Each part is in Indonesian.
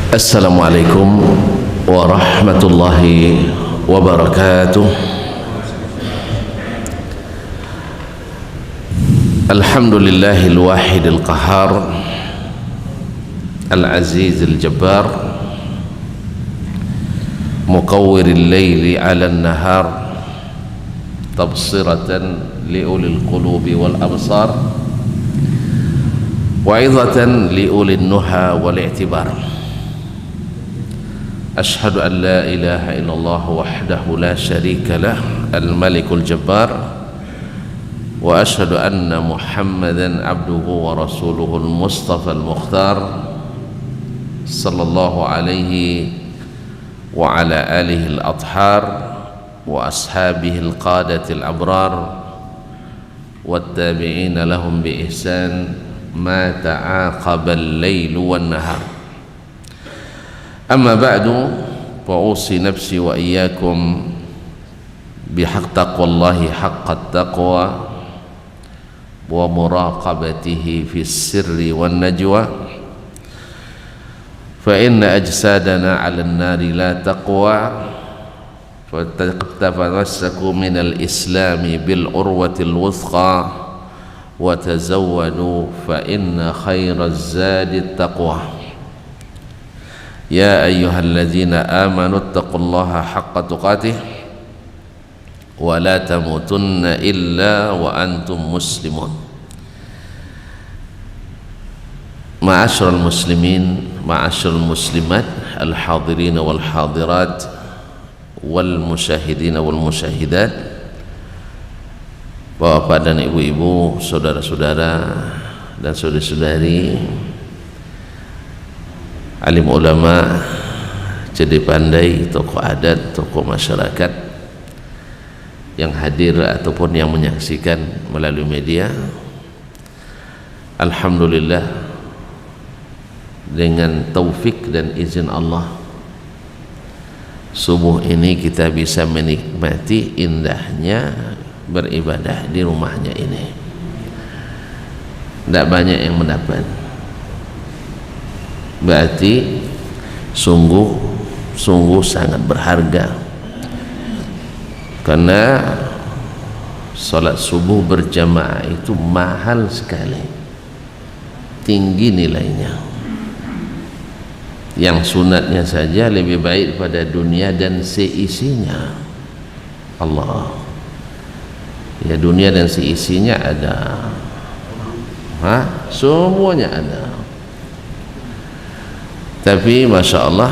Assalamualaikum warahmatullahi wabarakatuh. Alhamdulillahil wahidil qahar, al-azizil jabbar, muqawwiril layli 'alan nahar, tabsiratan liulil qulubi wal absar, wa'izatan liulil nuha wal i'tibar. Ashhadu an la ilaha illallah wahdahu la syarika lah, al-malikul jabbar, wa ashhadu anna muhammadan abduhu wa rasuluhul mustafa al-mukhtar, sallallahu alaihi wa ala alihi al-athhar wa ashabihi al-qadati al-abrar wat-tabi'ina lahum bi ihsan ma ta'aqaba al-lailu wan-nahar. Amma ba'du, fa'usi nafsi wa iyyakum bihaq taqwallahi haqqat taqwa wa muraqabatihi fis sirri wan najwa, fa inna ajsadana 'alan nari la taqwa, fatatamassaku minal islami bil urwatil wuthqa wa tazawwadu fa inna khairaz zadi taqwa. Ya ayyuhalladzina amanu taqullaha haqqa tuqatih wa la tamutunna illa wa antum muslimun. Ma'asyiral muslimin, ma'asyiral muslimat, al-hadirin wal hadirat, wal musyahidin wal musyahidat, bapak dan ibu-ibu, saudara-saudara dan saudari-saudari, alim ulama, jadi pandai, tokoh adat, tokoh masyarakat yang hadir ataupun yang menyaksikan melalui media. Alhamdulillah, dengan taufik dan izin Allah, subuh ini kita bisa menikmati indahnya beribadah di rumahnya ini. Tidak banyak yang mendapat, berarti sungguh sangat berharga, karena salat subuh berjamaah itu mahal sekali, tinggi nilainya. Yang sunatnya saja lebih baik pada dunia dan seisinya. Allah, ya, dunia dan seisinya ada, semuanya ada. Tapi Masya Allah,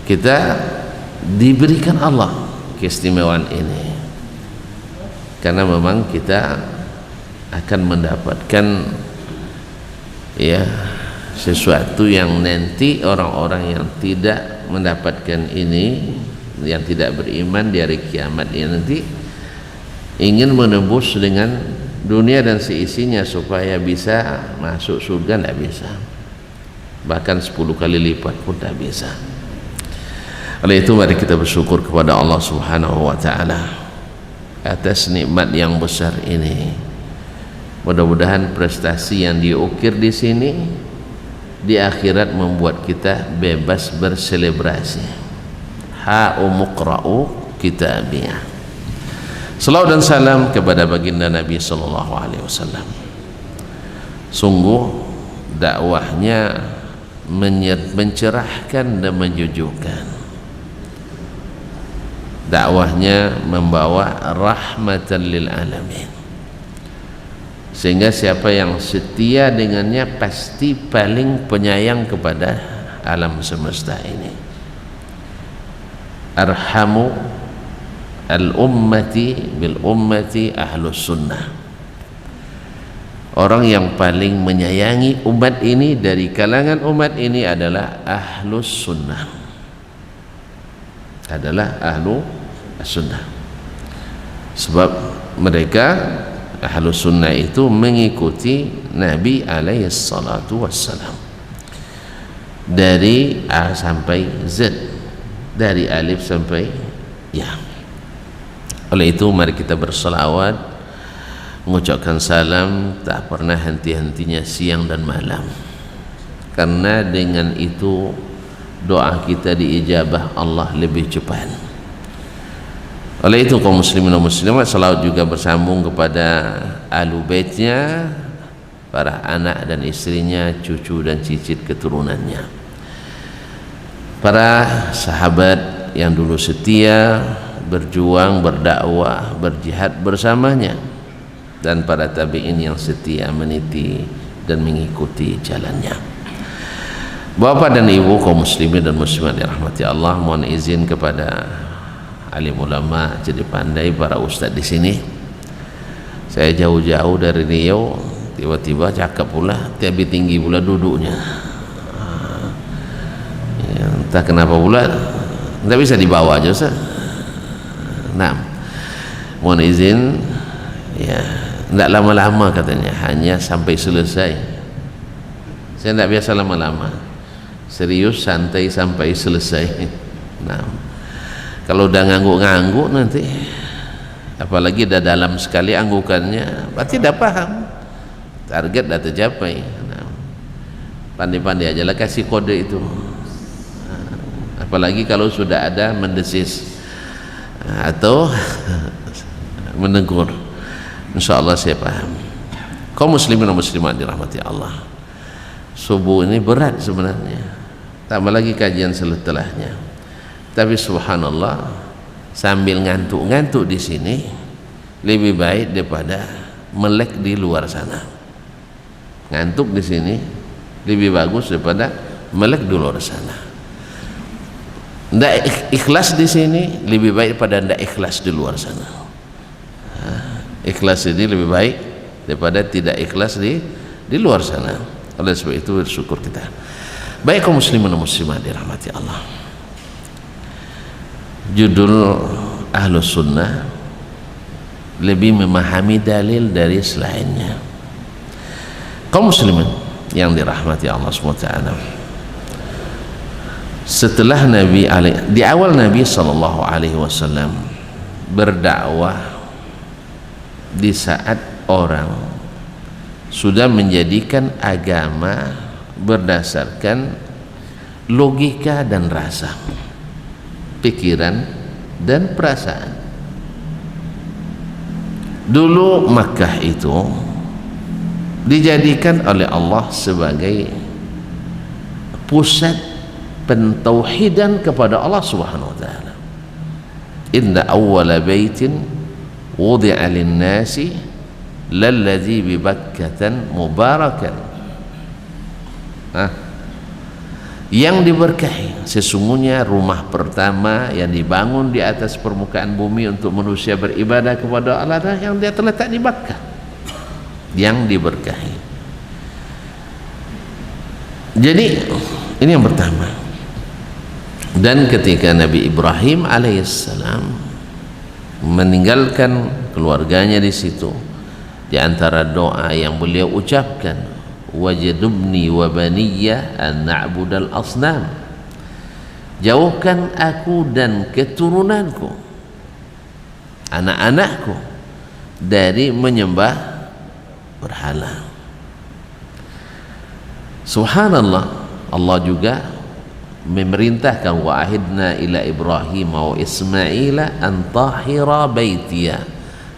kita diberikan Allah keistimewaan ini, karena memang kita akan mendapatkan, ya, sesuatu yang nanti orang-orang yang tidak mendapatkan ini, yang tidak beriman di hari kiamat ini, nanti ingin menembus dengan dunia dan seisinya supaya bisa masuk surga, tidak bisa, bahkan 10 kali lipat pun tak bisa. Oleh itu mari kita bersyukur kepada Allah Subhanahu wa ta'ala atas nikmat yang besar ini. Mudah-mudahan prestasi yang diukir di sini di akhirat membuat kita bebas berselebrasi. Ha'umuqra'u kitabiyah. Salawat dan salam kepada baginda Nabi sallallahu alaihi wasallam. Sungguh dakwahnya mencerahkan dan menjujukkan. Dakwahnya membawa rahmatan lil alamin, sehingga siapa yang setia dengannya pasti paling penyayang kepada alam semesta ini. Arhamu al-ummati bil ummati ahlus sunnah. Orang yang paling menyayangi umat ini dari kalangan umat ini adalah ahlus sunnah, adalah ahlu sunnah. Sebab mereka ahlus sunnah itu mengikuti Nabi alaihi salatu wassalam dari A sampai Z, dari alif sampai ya. Oleh itu mari kita berselawat, mengucapkan salam tak pernah henti-hentinya siang dan malam karena dengan itu doa kita diijabah Allah lebih cepat. Oleh itu kaum muslimin dan muslimat, salawat juga bersambung kepada ahlu baitnya, para anak dan istrinya, cucu dan cicit keturunannya, para sahabat yang dulu setia berjuang, berdakwah, berjihad bersamanya, dan para tabi'in yang setia meniti dan mengikuti jalannya. Bapak dan ibu kaum muslimin dan muslimat dirahmati Allah, mohon izin kepada alim ulama, jadi pandai, para ustadz di sini. Saya jauh-jauh dari Riau, tiba-tiba cakep pula, tapi tinggi pula duduknya. Ya, entah kenapa pula, tidak bisa dibawa aja Ustaz. Nah, mohon izin, ya, tidak lama-lama katanya, hanya sampai selesai. Saya tidak biasa lama-lama, serius santai sampai selesai. Nah, kalau udah ngangguk-ngangguk nanti, apalagi udah dalam sekali anggukannya, berarti udah paham, target udah tercapai. Nah, pandai-pandai aja lah kasih kode itu. Nah, apalagi kalau sudah ada mendesis atau menegur, insya Allah saya paham. Kaum muslimin dan muslimat dirahmati Allah, subuh ini berat sebenarnya, tambah lagi kajian setelahnya. Tapi subhanallah, sambil ngantuk-ngantuk di sini lebih baik daripada melek di luar sana. Ngantuk di sini lebih bagus daripada melek di luar sana. Ndak ikhlas di sini lebih baik daripada ndak ikhlas di luar sana. Ikhlas ini lebih baik daripada tidak ikhlas di luar sana. Oleh sebab itu bersyukur kita. Baik kaum muslimin dan muslimat dirahmati Allah, judul Ahlus Sunnah lebih memahami dalil dari selainnya. Kaum muslimin yang dirahmati Allah SWT, setelah di awal Nabi SAW berdakwah, di saat orang sudah menjadikan agama berdasarkan logika dan rasa, pikiran dan perasaan. Dulu Makkah itu dijadikan oleh Allah sebagai pusat pentauhidan kepada Allah Subhanahu wa taala. Inna awwala baitin wudi'a lin-nasi lalladzi bi Bakkatan mubarakan. Yang diberkahi, sesungguhnya rumah pertama yang dibangun di atas permukaan bumi untuk manusia beribadah kepada Allah adalah yang dia terletak di Makkah, yang diberkahi. Jadi ini yang pertama. Dan ketika Nabi Ibrahim alaihissalam meninggalkan keluarganya di situ, di antara doa yang beliau ucapkan, wajadubni wa baniyya an na'budal asnam, jauhkan aku dan keturunanku, anak-anakku, dari menyembah berhala. Subhanallah, Allah juga memerintahkan, wa ahidna ila Ibrahim wa Ismaila an tahira baitiya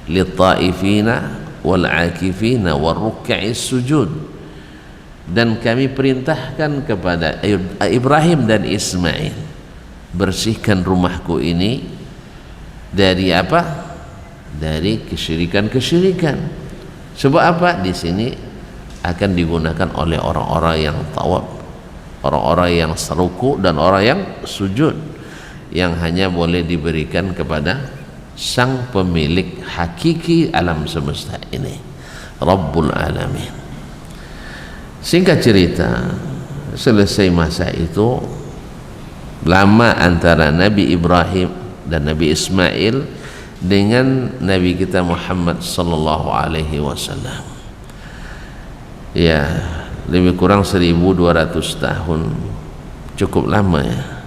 lit-taifina wal akifina wal ruk'is sujud. Dan kami perintahkan kepada Ibrahim dan Ismail, bersihkan rumahku ini dari apa? Dari kesyirikan-kesyirikan. Sebab apa? Di sini akan digunakan oleh orang-orang yang tawaf, orang-orang yang seruku dan orang yang sujud, yang hanya boleh diberikan kepada sang pemilik hakiki alam semesta ini, Rabbul Alamin. Singkat cerita, selesai masa itu, lama antara Nabi Ibrahim dan Nabi Ismail dengan Nabi kita Muhammad sallallahu alaihi wasallam, ya, lebih kurang 1200 tahun. Cukup lama ya.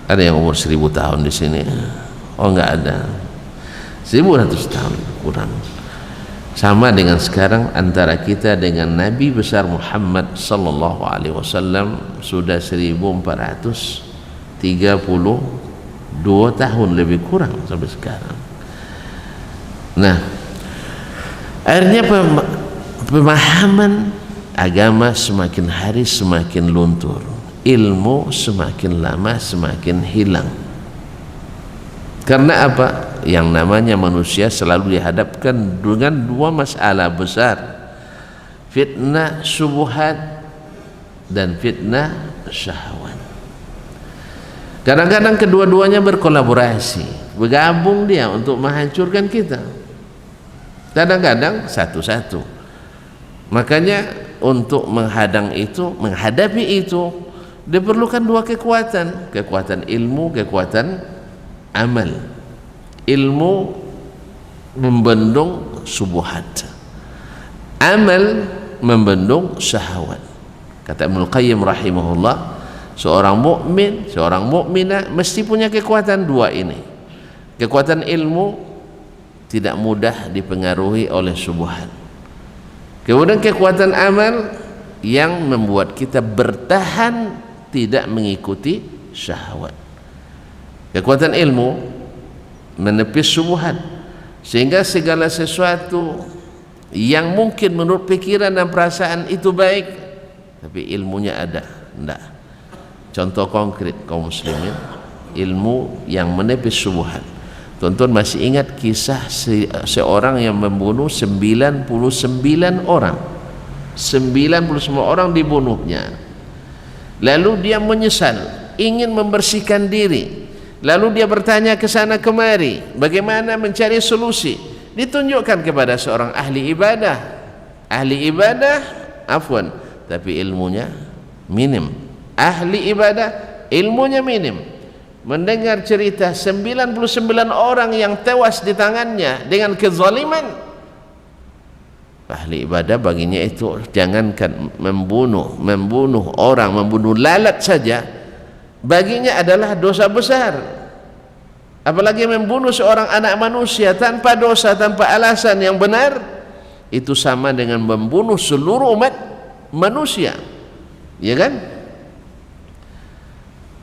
Ada yang umur 1000 tahun di sini? Oh, enggak ada. 1200 tahun kurang. Sama dengan sekarang antara kita dengan Nabi besar Muhammad sallallahu alaihi wasallam sudah 1432 tahun lebih kurang sampai sekarang. Nah, akhirnya pemahaman agama semakin hari semakin luntur, ilmu semakin lama semakin hilang. Karena apa? Yang namanya manusia selalu dihadapkan dengan dua masalah besar, fitnah syubhat dan fitnah syahwat. Kadang-kadang kedua-duanya berkolaborasi, bergabung dia untuk menghancurkan kita, kadang-kadang satu-satu. Makanya untuk menghadapi itu diperlukan dua kekuatan, kekuatan ilmu, kekuatan amal. Ilmu membendung syubhat, amal membendung syahwat. Kata Ibnu Qayyim rahimahullah, seorang mukmin, seorang mukminah mesti punya kekuatan dua ini. Kekuatan ilmu tidak mudah dipengaruhi oleh syubhat. Kemudian kekuatan amal yang membuat kita bertahan tidak mengikuti syahwat. Kekuatan ilmu menepis syubhat, sehingga segala sesuatu yang mungkin menurut pikiran dan perasaan itu baik, tapi ilmunya ada, enggak. Contoh konkret kaum muslimin, ilmu yang menepis syubhat. Tuan-tuan masih ingat kisah seorang yang membunuh 99 orang, 99 orang dibunuhnya, lalu dia menyesal, ingin membersihkan diri. Lalu dia bertanya ke sana kemari, bagaimana mencari solusi. Ditunjukkan kepada seorang ahli ibadah, tapi ilmunya minim. Ahli ibadah, ilmunya minim. Mendengar cerita 99 orang yang tewas di tangannya dengan kezaliman, ahli ibadah baginya itu jangankan membunuh orang, membunuh lalat saja, baginya adalah dosa besar. Apalagi membunuh seorang anak manusia tanpa dosa, tanpa alasan yang benar, itu sama dengan membunuh seluruh umat manusia, ya kan?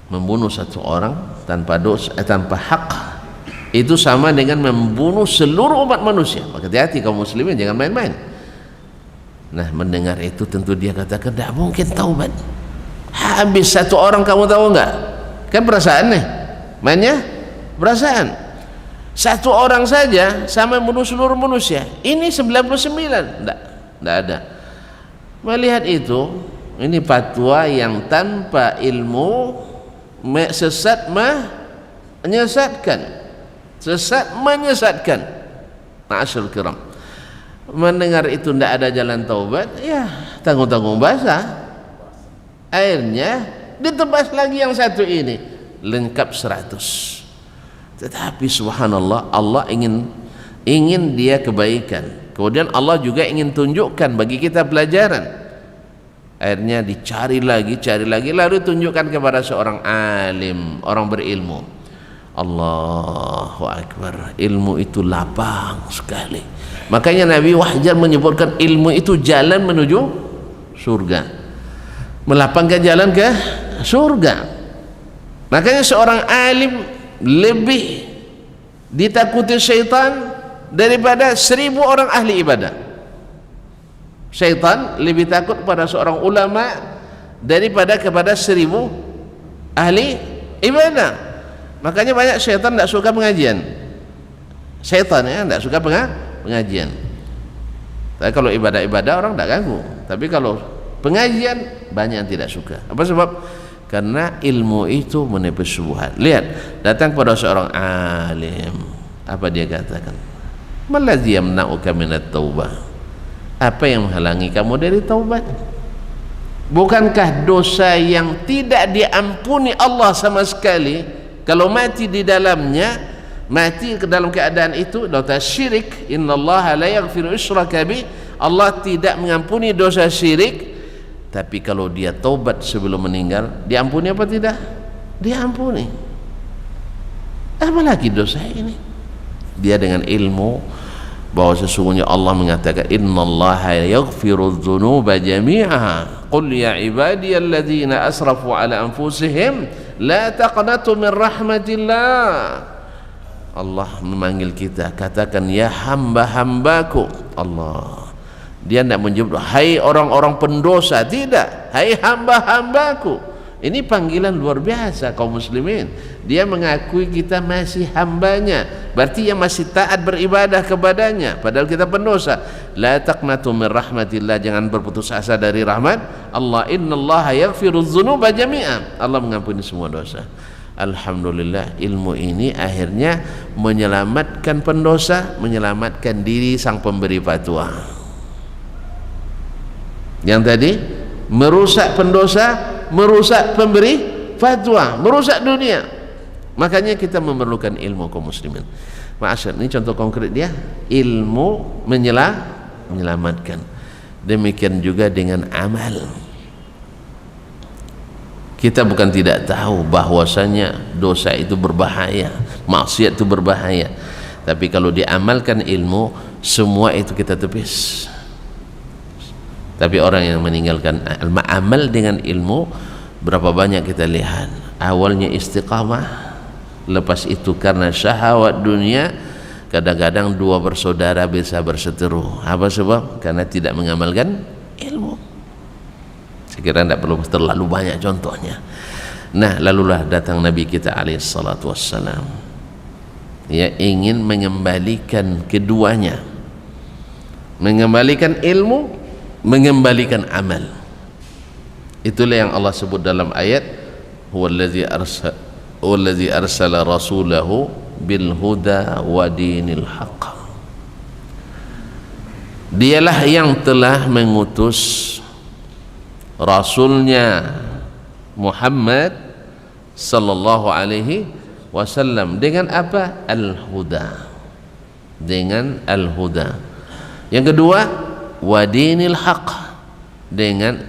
Membunuh satu orang tanpa dosa, tanpa hak, itu sama dengan membunuh seluruh umat manusia. Maka hati-hati kaum muslimin, jangan main-main. Nah, mendengar itu tentu dia katakan, tidak mungkin taubat. Habis satu orang, kamu tahu enggak? Kan perasaan nih, mainnya perasaan. Satu orang saja sama membunuh seluruh manusia. Ini 99, enggak ada. Melihat itu, ini fatwa yang tanpa ilmu, sesat menyesatkan. Ma'asyarul kiram, mendengar itu tidak ada jalan taubat, ya tanggung-tanggung basah. Akhirnya ditebas lagi yang satu ini, lengkap 100. Tetapi subhanallah, Allah ingin dia kebaikan, kemudian Allah juga ingin tunjukkan bagi kita pelajaran. Akhirnya dicari lagi, lalu tunjukkan kepada seorang alim, orang berilmu. Allahu Akbar, ilmu itu lapang sekali. Makanya Nabi wajar menyebutkan ilmu itu jalan menuju surga, melapangkan jalan ke surga. Makanya seorang alim lebih ditakuti syaitan daripada 1000 orang ahli ibadah. Syaitan lebih takut pada seorang ulama daripada kepada 1000 ahli ibadah. Makanya banyak syaitan tidak suka pengajian. Syaitan ya tidak suka pengajian. Tapi kalau ibadah-ibadah orang tidak ganggu. Tapi kalau pengajian banyak yang tidak suka. Apa sebab? Karena ilmu itu menepis syubhat. Lihat, datang pada seorang alim, apa dia katakan? Maladzi yamna'uka minat taubah? Apa yang menghalangi kamu dari taubat? Bukankah dosa yang tidak diampuni Allah sama sekali, kalau mati di dalamnya, mati ke dalam keadaan itu dosa syirik, innallaha la yaghfiru isyraka bih, Allah tidak mengampuni dosa syirik. Tapi kalau dia taubat sebelum meninggal, diampuni apa tidak? Diampuni. Apalagi dosa ini? Dia dengan ilmu bahwa sesungguhnya Allah mengatakan innallaha yaghfiru dzunuba jami'a qul ya ibadiyalladzina asrafu ala anfusihim la taqnatu min rahmatillah. Allah memanggil kita, katakan ya hamba-hambaku. Allah, dia tidak menyebut hai orang-orang pendosa, tidak, hai hamba-hambaku. Ini panggilan luar biasa kaum muslimin. Dia mengakui kita masih hambanya, berarti yang masih taat beribadah kepadanya, padahal kita pendosa. La taqnatu min rahmatillah, jangan berputus asa dari rahmat Allah. Innallaha yaghfiru dzunuba jami'a, Allah mengampuni semua dosa. Alhamdulillah, ilmu ini akhirnya menyelamatkan pendosa, menyelamatkan diri sang pemberi fatwa. Yang tadi merusak pendosa, merusak pemberi fatwa, merusak dunia. Makanya kita memerlukan ilmu kaum muslimin. Ma'asyar, ini contoh konkret dia, ilmu menyelamatkan. Demikian juga dengan amal. Kita bukan tidak tahu bahwasanya dosa itu berbahaya, maksiat itu berbahaya, tapi kalau diamalkan ilmu, semua itu kita tepis. Tapi orang yang meninggalkan amal dengan ilmu, berapa banyak kita lihat awalnya istiqamah, lepas itu karena syahwat dunia, kadang-kadang dua bersaudara bisa berseteru. Apa sebab? Karena tidak mengamalkan ilmu. Saya kira tidak perlu terlalu banyak contohnya. Nah, lalulah datang Nabi kita alaihissalatu wassalam, ya, ingin mengembalikan keduanya, mengembalikan ilmu, mengembalikan amal. Itulah yang Allah sebut dalam ayat huwallazi arsala rasulahu bil huda wa dinil haqq. Dialah yang telah mengutus rasulnya Muhammad sallallahu alaihi wasallam dengan apa? Al-huda, dengan al-huda. Yang kedua, wa dinil haq, dengan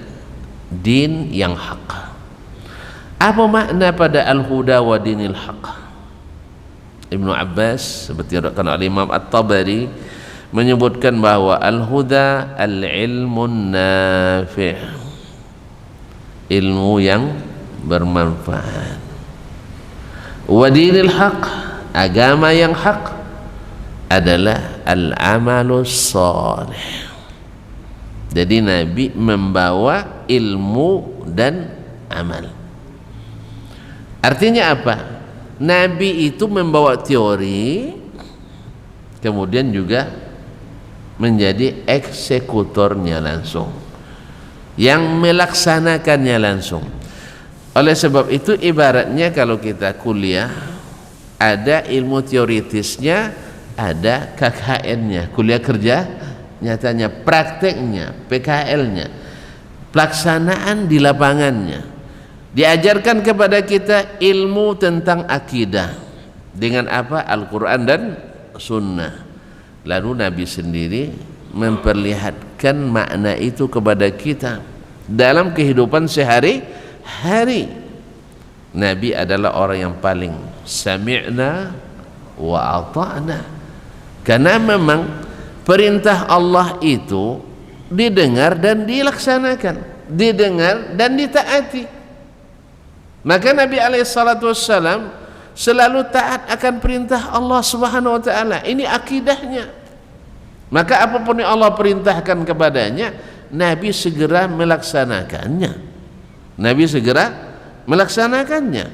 din yang hak. Apa makna pada al-huda wa dinil haq? Ibnu Abbas seperti dikatakan oleh Imam At-Tabari menyebutkan bahwa al-huda al-ilmun nafi', ilmu yang bermanfaat. Wa dinil haq, agama yang hak adalah al-amalus salih. Jadi Nabi membawa ilmu dan amal. Artinya apa? Nabi itu membawa teori, kemudian juga menjadi eksekutornya langsung, yang melaksanakannya langsung. Oleh sebab itu ibaratnya kalau kita kuliah, ada ilmu teoritisnya, ada KKN-nya, kuliah kerja nyatanya, prakteknya, PKL-nya, pelaksanaan di lapangannya. Diajarkan kepada kita ilmu tentang akidah dengan apa? Al-Quran dan Sunnah. Lalu Nabi sendiri memperlihatkan makna itu kepada kita dalam kehidupan sehari-hari. Nabi adalah orang yang paling sami'na wa ata'na, karena memang perintah Allah itu didengar dan dilaksanakan, didengar dan ditaati. Maka Nabi alaihissalatu wassalam selalu taat akan perintah Allah subhanahu wa ta'ala. Ini akidahnya. Maka apapun yang Allah perintahkan kepadanya, Nabi segera melaksanakannya. Nabi segera melaksanakannya.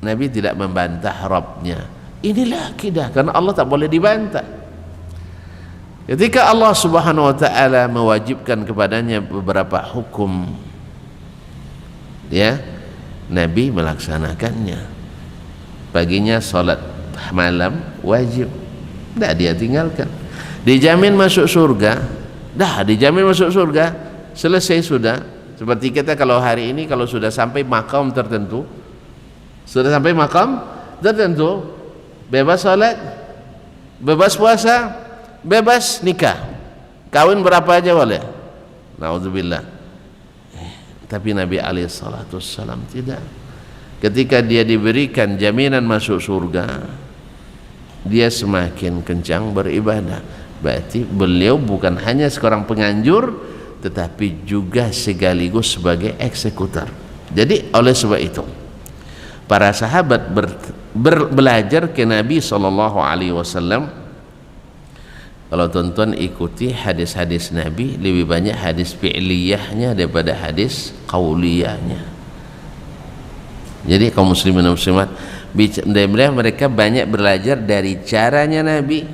Nabi tidak membantah Rabbnya. Inilah akidah, karena Allah tak boleh dibantah. Ketika Allah subhanahu wa ta'ala mewajibkan kepadanya beberapa hukum, ya, Nabi melaksanakannya. Paginya salat malam wajib, tidak dia tinggalkan. Dijamin masuk surga, dah dijamin masuk surga, selesai sudah. Seperti kita kalau hari ini kalau sudah sampai makam tertentu, sudah sampai makam tertentu, bebas salat, bebas puasa, bebas nikah, kawin berapa aja boleh. Naudzubillah. Tapi Nabi alaihissalatu wassalam tidak. Ketika dia diberikan jaminan masuk surga, dia semakin kencang beribadah. Berarti beliau bukan hanya seorang penganjur, tetapi juga sekaligus sebagai eksekutor. Jadi oleh sebab itu para sahabat belajar ke Nabi SAW. Kalau tuan-tuan ikuti hadis-hadis Nabi, lebih banyak hadis fi'liyahnya daripada hadis qauliyahnya. Jadi kaum muslimin dan muslimat, mereka banyak belajar dari caranya Nabi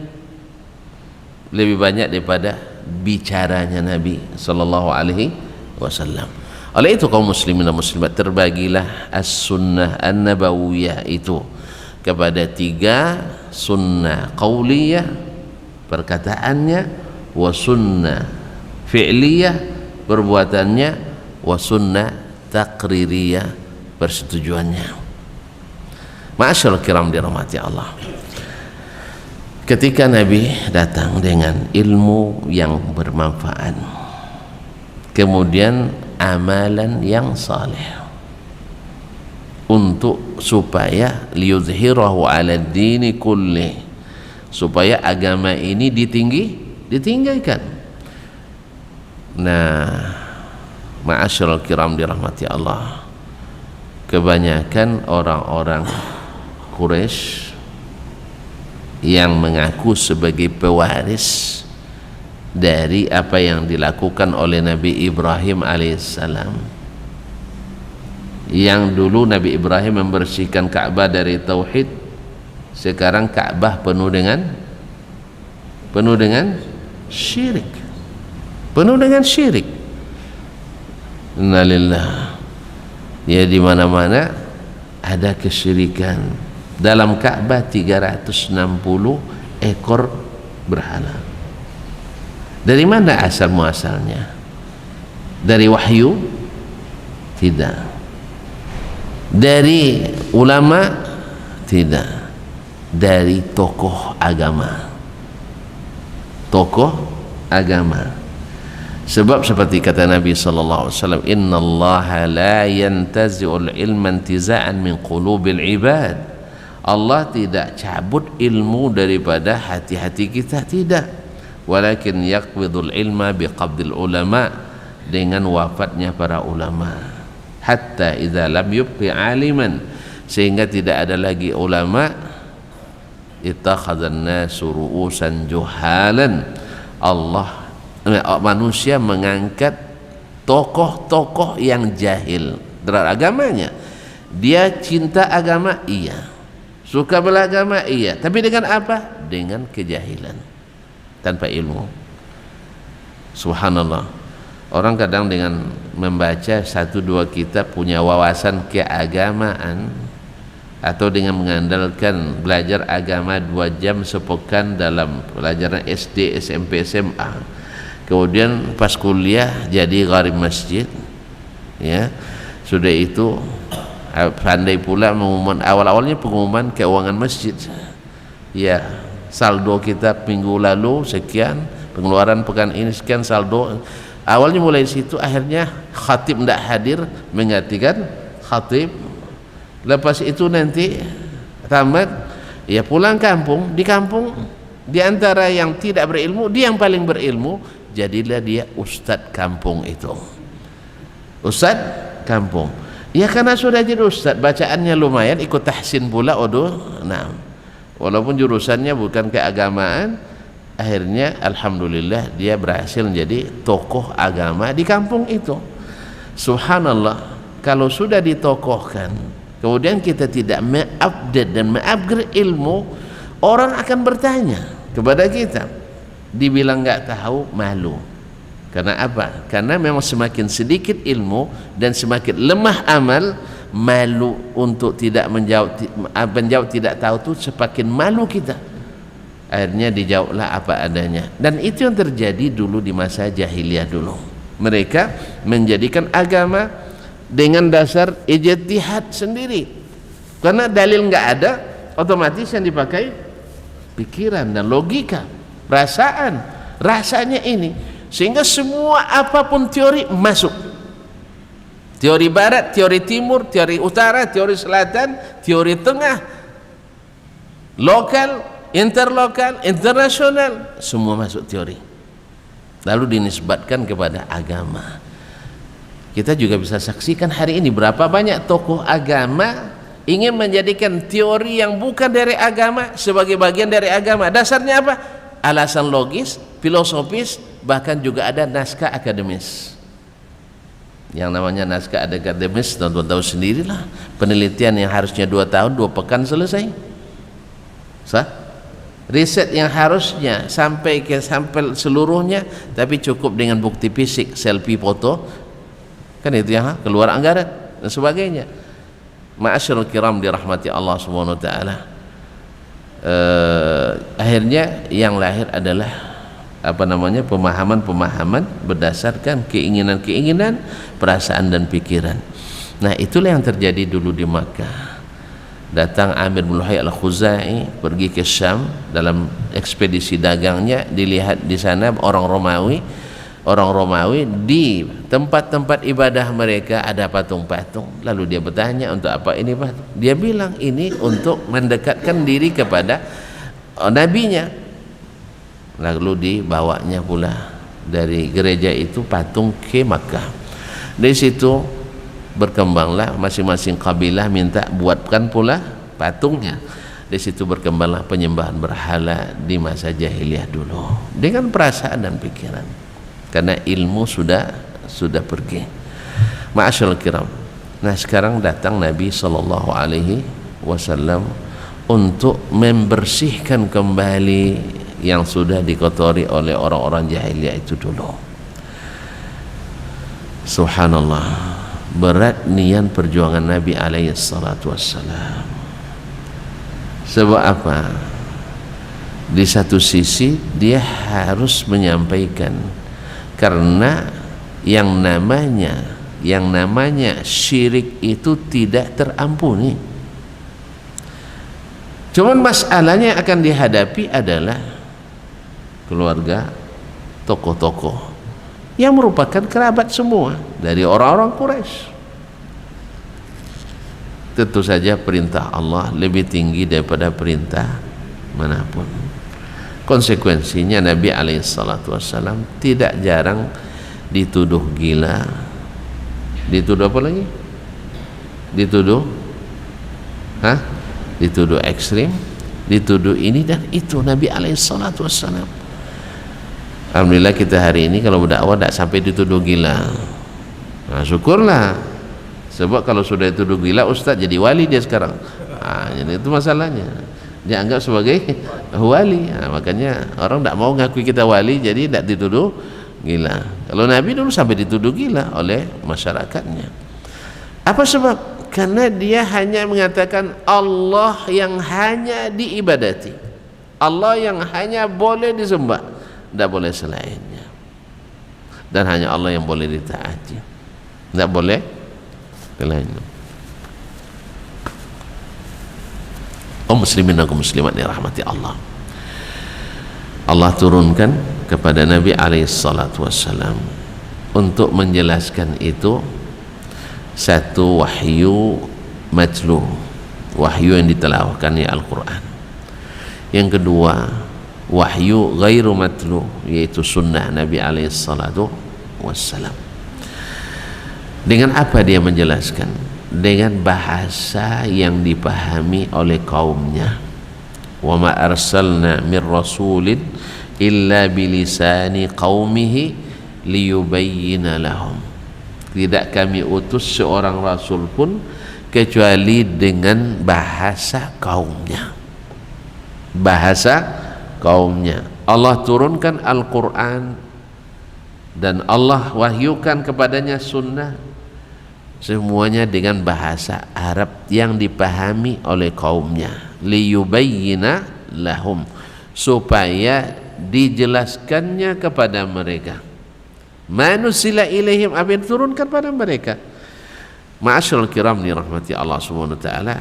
lebih banyak daripada bicaranya Nabi sallallahu alaihi wasallam. Oleh itu kaum muslimin dan muslimat, terbagilah as-sunnah an-nabawiyah itu kepada 3 sunnah qauliyah, perkataannya, wa sunnah fi'liyah, perbuatannya, wa sunnah taqririyah, persetujuannya. Ma'asyiral kiram dirahmati Allah, ketika Nabi datang dengan ilmu yang bermanfaat, kemudian amalan yang saleh, untuk supaya liyuzhirahu ala dini kulli, supaya agama ini ditinggikan. Nah, ma'asyiral kiram dirahmati Allah, kebanyakan orang-orang Quraisy yang mengaku sebagai pewaris dari apa yang dilakukan oleh Nabi Ibrahim alaihissalam, yang dulu Nabi Ibrahim membersihkan Ka'bah dari tauhid, sekarang Ka'bah penuh dengan syirik, innalillah. Ya, di mana-mana ada kesyirikan. Dalam Ka'bah 360 ekor berhala. Dari mana asal muasalnya? Dari wahyu? Tidak. Dari ulama? Tidak. Dari tokoh agama. Sebab seperti kata Nabi sallallahu alaihi wasallam, innallaha la yantazi'ul ilma intiza'an min qulubil ibad. Allah tidak cabut ilmu daripada hati-hati kita, tidak. Walakin yaqbidul ilma biqabdil ulama, dengan wafatnya para ulama. Hatta idza lam yubqi aliman, sehingga tidak ada lagi ulama, ittakhadhan nasu ru'usan juhalan. Manusia mengangkat tokoh-tokoh yang jahil terhadap agamanya. Dia cinta agama, iya, suka beragama, iya, tapi dengan apa? Dengan kejahilan, tanpa ilmu. Subhanallah, orang kadang dengan membaca 1-2 kitab punya wawasan keagamaan, atau dengan mengandalkan belajar agama 2 jam sepekan dalam pelajaran SD, SMP, SMA, kemudian pas kuliah jadi gharib masjid, ya, sudah itu pandai pula mengumumkan, awal-awalnya pengumuman keuangan masjid, ya, saldo kita minggu lalu sekian, pengeluaran pekan ini sekian, saldo. Awalnya mulai situ, akhirnya khatib tidak hadir menggantikan khatib. Lepas itu nanti tamat, ya pulang kampung. Di kampung, di antara yang tidak berilmu, dia yang paling berilmu, jadilah dia ustadz kampung itu, ustadz kampung. Ya, karena sudah jadi ustadz, bacaannya lumayan, ikut tahsin pula, nah, walaupun jurusannya bukan keagamaan, akhirnya alhamdulillah dia berhasil menjadi tokoh agama di kampung itu. Subhanallah, kalau sudah ditokohkan, kemudian kita tidak mengupdate dan mengupgrade ilmu, orang akan bertanya kepada kita, dibilang nggak tahu, malu. Karena apa? Karena memang semakin sedikit ilmu dan semakin lemah amal, malu untuk tidak menjawab tidak tahu itu semakin malu kita. Akhirnya dijawablah apa adanya. Dan itu yang terjadi dulu di masa jahiliyah dulu. Mereka menjadikan agama dengan dasar ijtihad sendiri. Karena dalil nggak ada, otomatis yang dipakai pikiran dan logika, perasaan, rasanya ini. Sehingga semua apapun teori masuk. Teori barat, teori timur, teori utara, teori selatan, teori tengah, lokal, interlokal, internasional, semua masuk teori. Lalu dinisbatkan kepada agama. Kita juga bisa saksikan hari ini berapa banyak tokoh agama ingin menjadikan teori yang bukan dari agama sebagai bagian dari agama. Dasarnya apa? Alasan logis, filosofis, bahkan juga ada naskah akademis. Yang namanya naskah akademis, teman-teman tahu sendirilah, penelitian yang harusnya 2 tahun 2 pekan selesai. Riset yang harusnya sampai seluruhnya, tapi cukup dengan bukti fisik, selfie foto, kan itu yang keluar anggaran dan sebagainya. Ma'asyiral kiram dirahmati Allah Subhanahu wa taala. Akhirnya yang lahir adalah pemahaman-pemahaman berdasarkan keinginan-keinginan, perasaan dan pikiran. Nah, itulah yang terjadi dulu di Makkah. Datang Amir bin Luhai al-Khuzai pergi ke Syam dalam ekspedisi dagangnya, dilihat di sana orang Romawi di tempat-tempat ibadah mereka ada patung-patung. Lalu dia bertanya, untuk apa ini patung? Dia bilang ini untuk mendekatkan diri kepada nabinya. Lalu dibawanya pula dari gereja itu patung ke Makkah. Dari situ berkembanglah, masing-masing kabilah minta buatkan pula patungnya. Dari situ berkembanglah penyembahan berhala di masa jahiliyah dulu dengan perasaan dan pikiran, karena ilmu sudah pergi. Ma'asyiral kiram. Nah, sekarang datang Nabi sallallahu alaihi wasallam untuk membersihkan kembali yang sudah dikotori oleh orang-orang jahiliyah itu dulu. Subhanallah, berat niat perjuangan Nabi alaihi salatu wassalam. Sebab apa? Di satu sisi dia harus menyampaikan, karena yang namanya syirik itu tidak terampuni. Cuman masalahnya yang akan dihadapi adalah keluarga, tokoh-tokoh yang merupakan kerabat semua dari orang-orang Quraisy. Tentu saja perintah Allah lebih tinggi daripada perintah manapun. Konsekuensinya Nabi alaihissalam tidak jarang dituduh gila, dituduh apa lagi? Dituduh ekstrim, dituduh ini dan itu. Nabi alaihissalam, alhamdulillah kita hari ini kalau berdakwah tidak sampai dituduh gila. Nah, syukurlah. Sebab kalau sudah dituduh gila, ustaz jadi wali dia sekarang. Jadi itu masalahnya, dia anggap sebagai wali. Makanya orang tidak mau ngakui kita wali, jadi tidak dituduh gila. Kalau Nabi dulu sampai dituduh gila oleh masyarakatnya. Apa sebab? Karena dia hanya mengatakan Allah yang hanya diibadati, Allah yang hanya boleh disembah, tidak boleh selainnya, dan hanya Allah yang boleh ditaati, tidak boleh selainnya. Muslimin dan muslimat dirahmati Allah, Allah turunkan kepada Nabi alaihissalatu wassalam untuk menjelaskan itu satu wahyu matlu, wahyu yang ditilawahkan ya Al-Quran. Yang kedua wahyu ghairu matlu, yaitu sunnah Nabi alaihissalatu wassalam. Dengan apa dia menjelaskan? Dengan bahasa yang dipahami oleh kaumnya. Wa ma arsalna min rasulin illa bilisani qaumihi liyubayyina lahum. Tidak kami utus seorang rasul pun kecuali dengan bahasa kaumnya. Bahasa kaumnya. Allah turunkan Al-Quran dan Allah wahyukan kepadanya sunnah, semuanya dengan bahasa Arab yang dipahami oleh kaumnya. Liyubayyina lahum, supaya dijelaskannya kepada mereka. Manusila ilaihim, apa yang diturunkan pada mereka. Ma'asyiral kiram dirahmati Allah Subhanahu wa taala.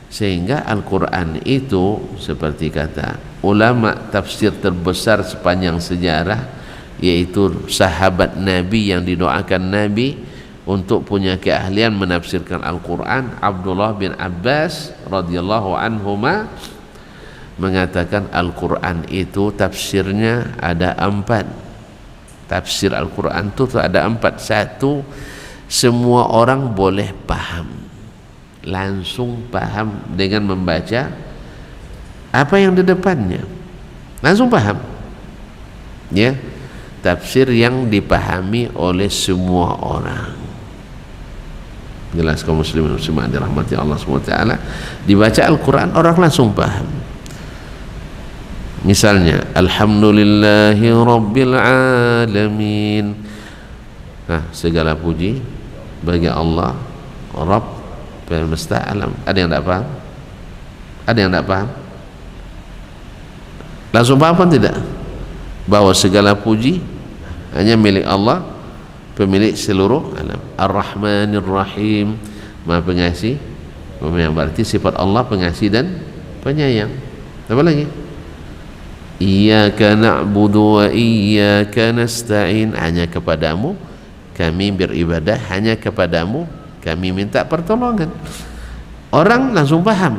Sehingga Al-Quran itu seperti kata ulama tafsir terbesar sepanjang sejarah, yaitu sahabat Nabi yang didoakan Nabi untuk punya keahlian menafsirkan Al-Quran, Abdullah bin Abbas radhiyallahu anhuma, mengatakan Al-Quran itu tafsirnya ada 4. Tafsir Al-Quran itu ada 4. Satu, semua orang boleh paham, langsung paham dengan membaca apa yang di depannya, langsung paham, ya. Tafsir yang dipahami oleh semua orang. Jelas kaum muslimin muslimat dirahmati Allah SWT, dibaca Al-Quran orang langsung paham. Misalnya Alhamdulillahi Rabbil Alamin. Nah, segala puji bagi Allah Rabb semesta alam. Ada yang tidak paham? Ada yang tidak paham? Langsung paham apa tidak? Bahwa segala puji hanya milik Allah, pemilik seluruh alam. Ar-Rahmanir Rahim, Maha Pengasih, yang berarti sifat Allah pengasih dan penyayang. Apa lagi? Iyyaka na'budu wa iyyaka nasta'in, hanya kepadamu kami beribadah, hanya kepadamu kami minta pertolongan. Orang langsung paham.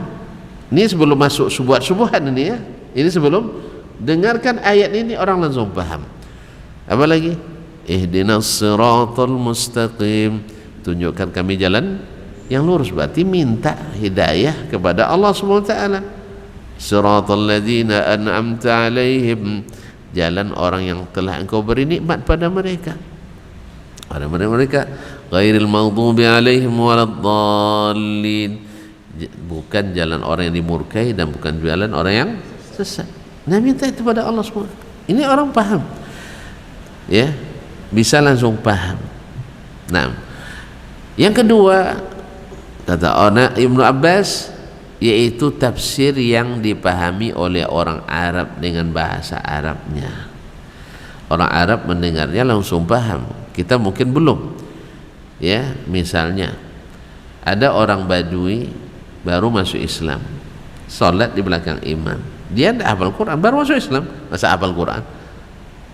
Ini sebelum masuk subuhat-subuhat ini ya. Ini sebelum dengarkan ayat ini orang langsung paham. Apa lagi? Ihdinas siratal mustaqim, tunjukkan kami jalan yang lurus, berarti minta hidayah kepada Allah SWT. Siratal ladzina an'amta alaihim, jalan orang yang telah engkau beri nikmat pada mereka. Pada mereka ghairil maghdubi alaihim waladdallin, bukan jalan orang yang dimurkai dan bukan jalan orang yang sesat. Nah, minta itu pada Allah SWT. Ini orang paham, ya, bisa langsung paham. Nah, yang kedua kata Ibnu Abbas, yaitu tafsir yang dipahami oleh orang Arab dengan bahasa Arabnya. Orang Arab mendengarnya langsung paham, kita mungkin belum, ya. Misalnya ada orang Badui baru masuk Islam, sholat di belakang imam, dia tidak hafal Quran, baru masuk Islam, masa hafal Quran?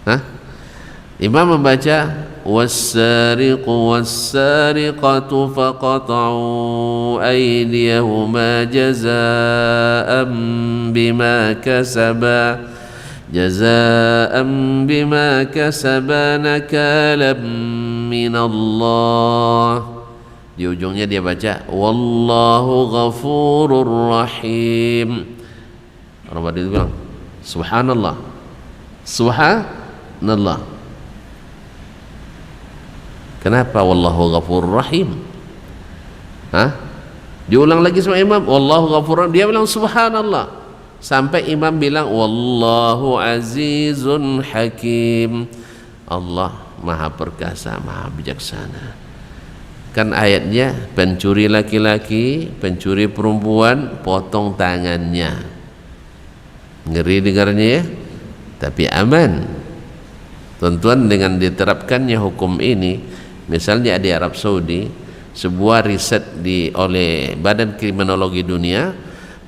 Hah? Imam membaca was-sariqu was-sariqatu faqata'u aydiyahuma jazaa'an bima kasaba nakalam minallah. Di ujungnya dia baca wallahu ghafurur rahim. Orang Badui bilang subhanallah, subhanallah. Kenapa wallahu ghafurur rahim? Hah? Diulang lagi sama imam, wallahu ghafurur rahim, dia bilang subhanallah, sampai imam bilang wallahu azizun hakim, Allah maha perkasa, maha bijaksana. Kan ayatnya pencuri laki-laki, pencuri perempuan, potong tangannya. Ngeri dengarnya ya, tapi aman. Tuan-tuan, dengan diterapkannya hukum ini, misalnya di Arab Saudi, sebuah riset oleh Badan Kriminologi Dunia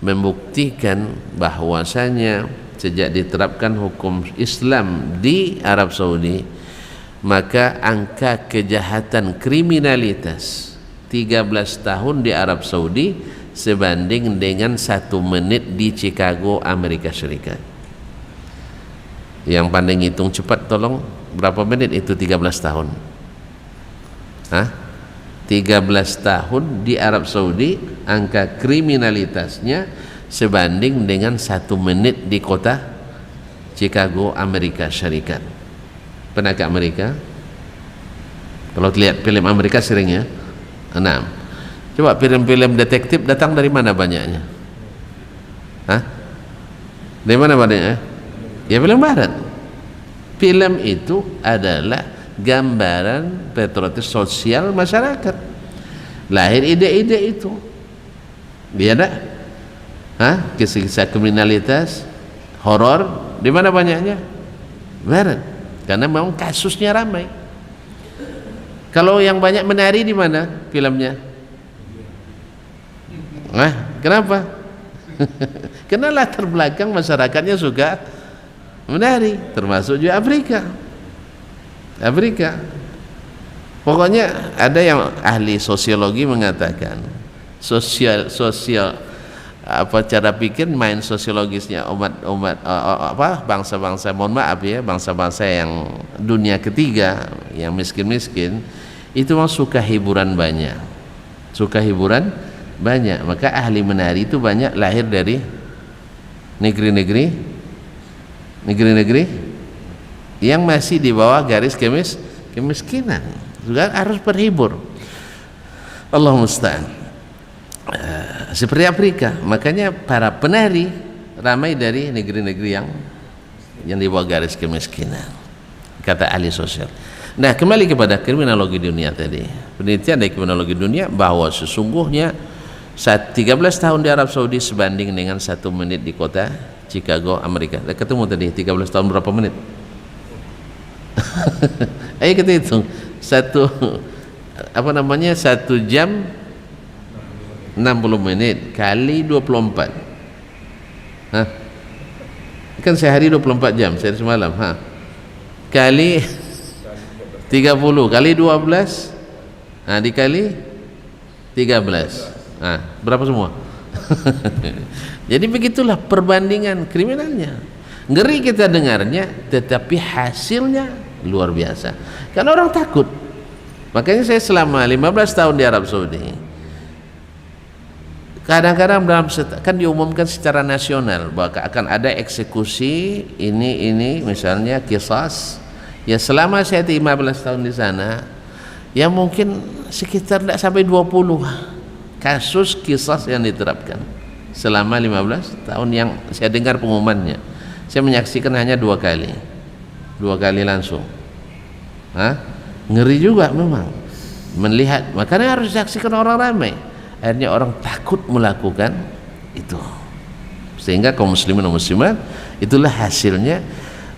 membuktikan bahwasanya sejak diterapkan hukum Islam di Arab Saudi, maka angka kejahatan kriminalitas 13 tahun di Arab Saudi sebanding dengan 1 menit di Chicago, Amerika Serikat. Yang pandai ngitung cepat tolong, berapa menit itu 13 tahun? Hah? 13 tahun di Arab Saudi, angka kriminalitasnya sebanding dengan 1 menit di kota Chicago, Amerika Serikat. Pernah ke Amerika? Kalau lihat film Amerika seringnya, 6. Coba film-film detektif datang dari mana banyaknya? Hah? Dari mana banyaknya? Ya film barat. Film itu adalah gambaran patriotis sosial masyarakat. Lahir ide-ide itu. Dia ada? Hah? Kisah-kisah kriminalitas, horor, di mana banyaknya? Barat. Karena memang kasusnya ramai. Kalau yang banyak menari di mana filmnya? Kenapa? Karena latar belakang masyarakatnya suka menari, termasuk juga Afrika. Pokoknya ada yang ahli sosiologi mengatakan sosial apa cara pikir, main sosiologisnya umat apa bangsa-bangsa, mohon maaf ya, bangsa-bangsa yang dunia ketiga yang miskin-miskin itu memang suka hiburan banyak, maka ahli menari itu banyak lahir dari negeri-negeri yang masih di bawah garis kemiskinan, juga harus berhibur. Allah musta'an. Seperti Afrika, makanya para penari ramai dari negeri-negeri yang di bawah garis kemiskinan, kata ahli sosial. Nah, kembali kepada kriminologi dunia tadi, penelitian dari kriminologi dunia bahwa sesungguhnya 13 tahun di Arab Saudi sebanding dengan 1 menit di kota Chicago, Amerika. Ketemu tadi 13 tahun berapa menit? Ayo kita hitung, 1 jam 60 menit kali 24. Hah? Kan sehari 24 jam, sehari semalam. Kali 30 kali 12. Dikali 13. Berapa semua? Jadi begitulah perbandingan kriminalnya. Ngeri kita dengarnya, tetapi hasilnya luar biasa. Karena orang takut. Makanya saya selama 15 tahun di Arab Saudi, kadang-kadang kan diumumkan secara nasional bahwa akan ada eksekusi ini misalnya qisas. Ya selama saya 15 tahun di sana, ya mungkin sekitar tidak sampai 20 kasus qisas yang diterapkan selama 15 tahun yang saya dengar pengumumannya. Saya menyaksikan hanya 2 kali langsung. Ngeri juga memang melihat, makanya harus disaksikan orang ramai. Akhirnya orang takut melakukan itu, sehingga kaum muslimin dan muslimat itulah hasilnya.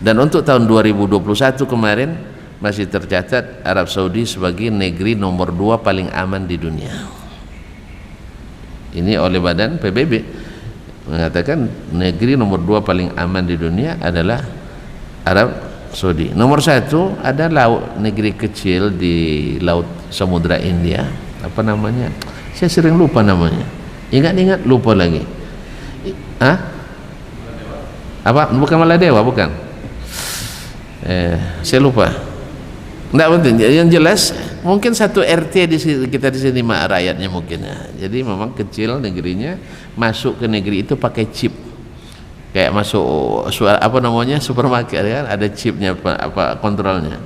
Dan untuk tahun 2021 kemarin masih tercatat Arab Saudi sebagai negeri nomor 2 paling aman di dunia. Ini oleh badan PBB mengatakan negeri nomor 2 paling aman di dunia adalah Arab Saudi. Nomor 1 ada negeri kecil di laut Samudra India, apa namanya? Saya sering lupa namanya. Ingat lupa lagi. Apa? Bukan Maladewa, bukan. Saya lupa. Tidak penting. Yang jelas mungkin 1 RT di sini, kita di sini rakyatnya mungkin ya. Jadi memang kecil negerinya, masuk ke negeri itu pakai chip. Kayak masuk supermarket kan, ada chipnya apa kontrolnya.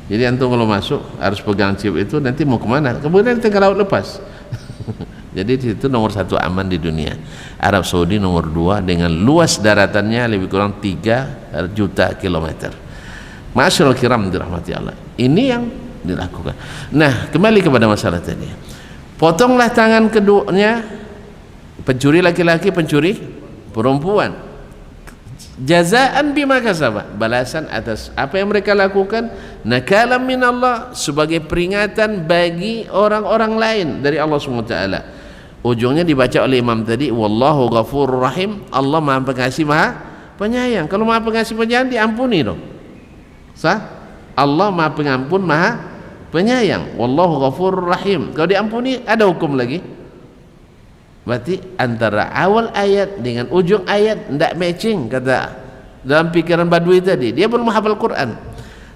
Jadi antum kalau masuk harus pegang chip itu, nanti mau kemana? Kemudian tinggal laut lepas. Jadi itu nomor 1 aman di dunia. Arab Saudi nomor 2 dengan luas daratannya lebih kurang 3 juta kilometer. Masyaallah kiram dirahmati Allah. Ini yang dilakukan. Nah, kembali kepada masalah tadi. Potonglah tangan keduanya, pencuri laki-laki, pencuri perempuan. Jazaan bima kasaba, balasan atas apa yang mereka lakukan. Nakalam minallah, sebagai peringatan bagi orang-orang lain dari Allah SWT. Ujungnya dibaca oleh imam tadi, wallahu ghafurur rahim, Allah maha pengasih maha penyayang. Kalau maha pengasih penyayang diampuni dong. Allah maha pengampun maha penyayang, wallahu ghafurur rahim. Kalau diampuni ada hukum lagi. Berarti antara awal ayat dengan ujung ayat tidak matching, kata dalam pikiran Badui tadi. Dia belum hafal Quran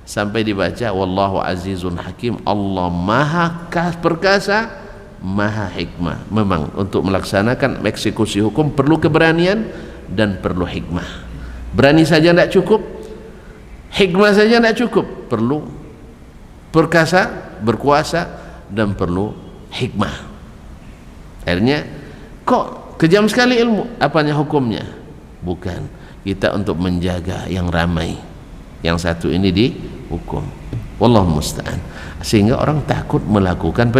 sampai dibaca wallahu azizun hakim, Allah maha perkasa maha hikmah. Memang untuk melaksanakan eksekusi hukum perlu keberanian dan perlu hikmah. Berani saja tidak cukup, hikmah saja tidak cukup, perlu perkasa, berkuasa, dan perlu hikmah. Akhirnya kok kejam sekali ilmu, apanya hukumnya? Bukan, kita untuk menjaga yang ramai, yang satu ini dihukum. Wallahu musta'an. Sehingga orang takut melakukan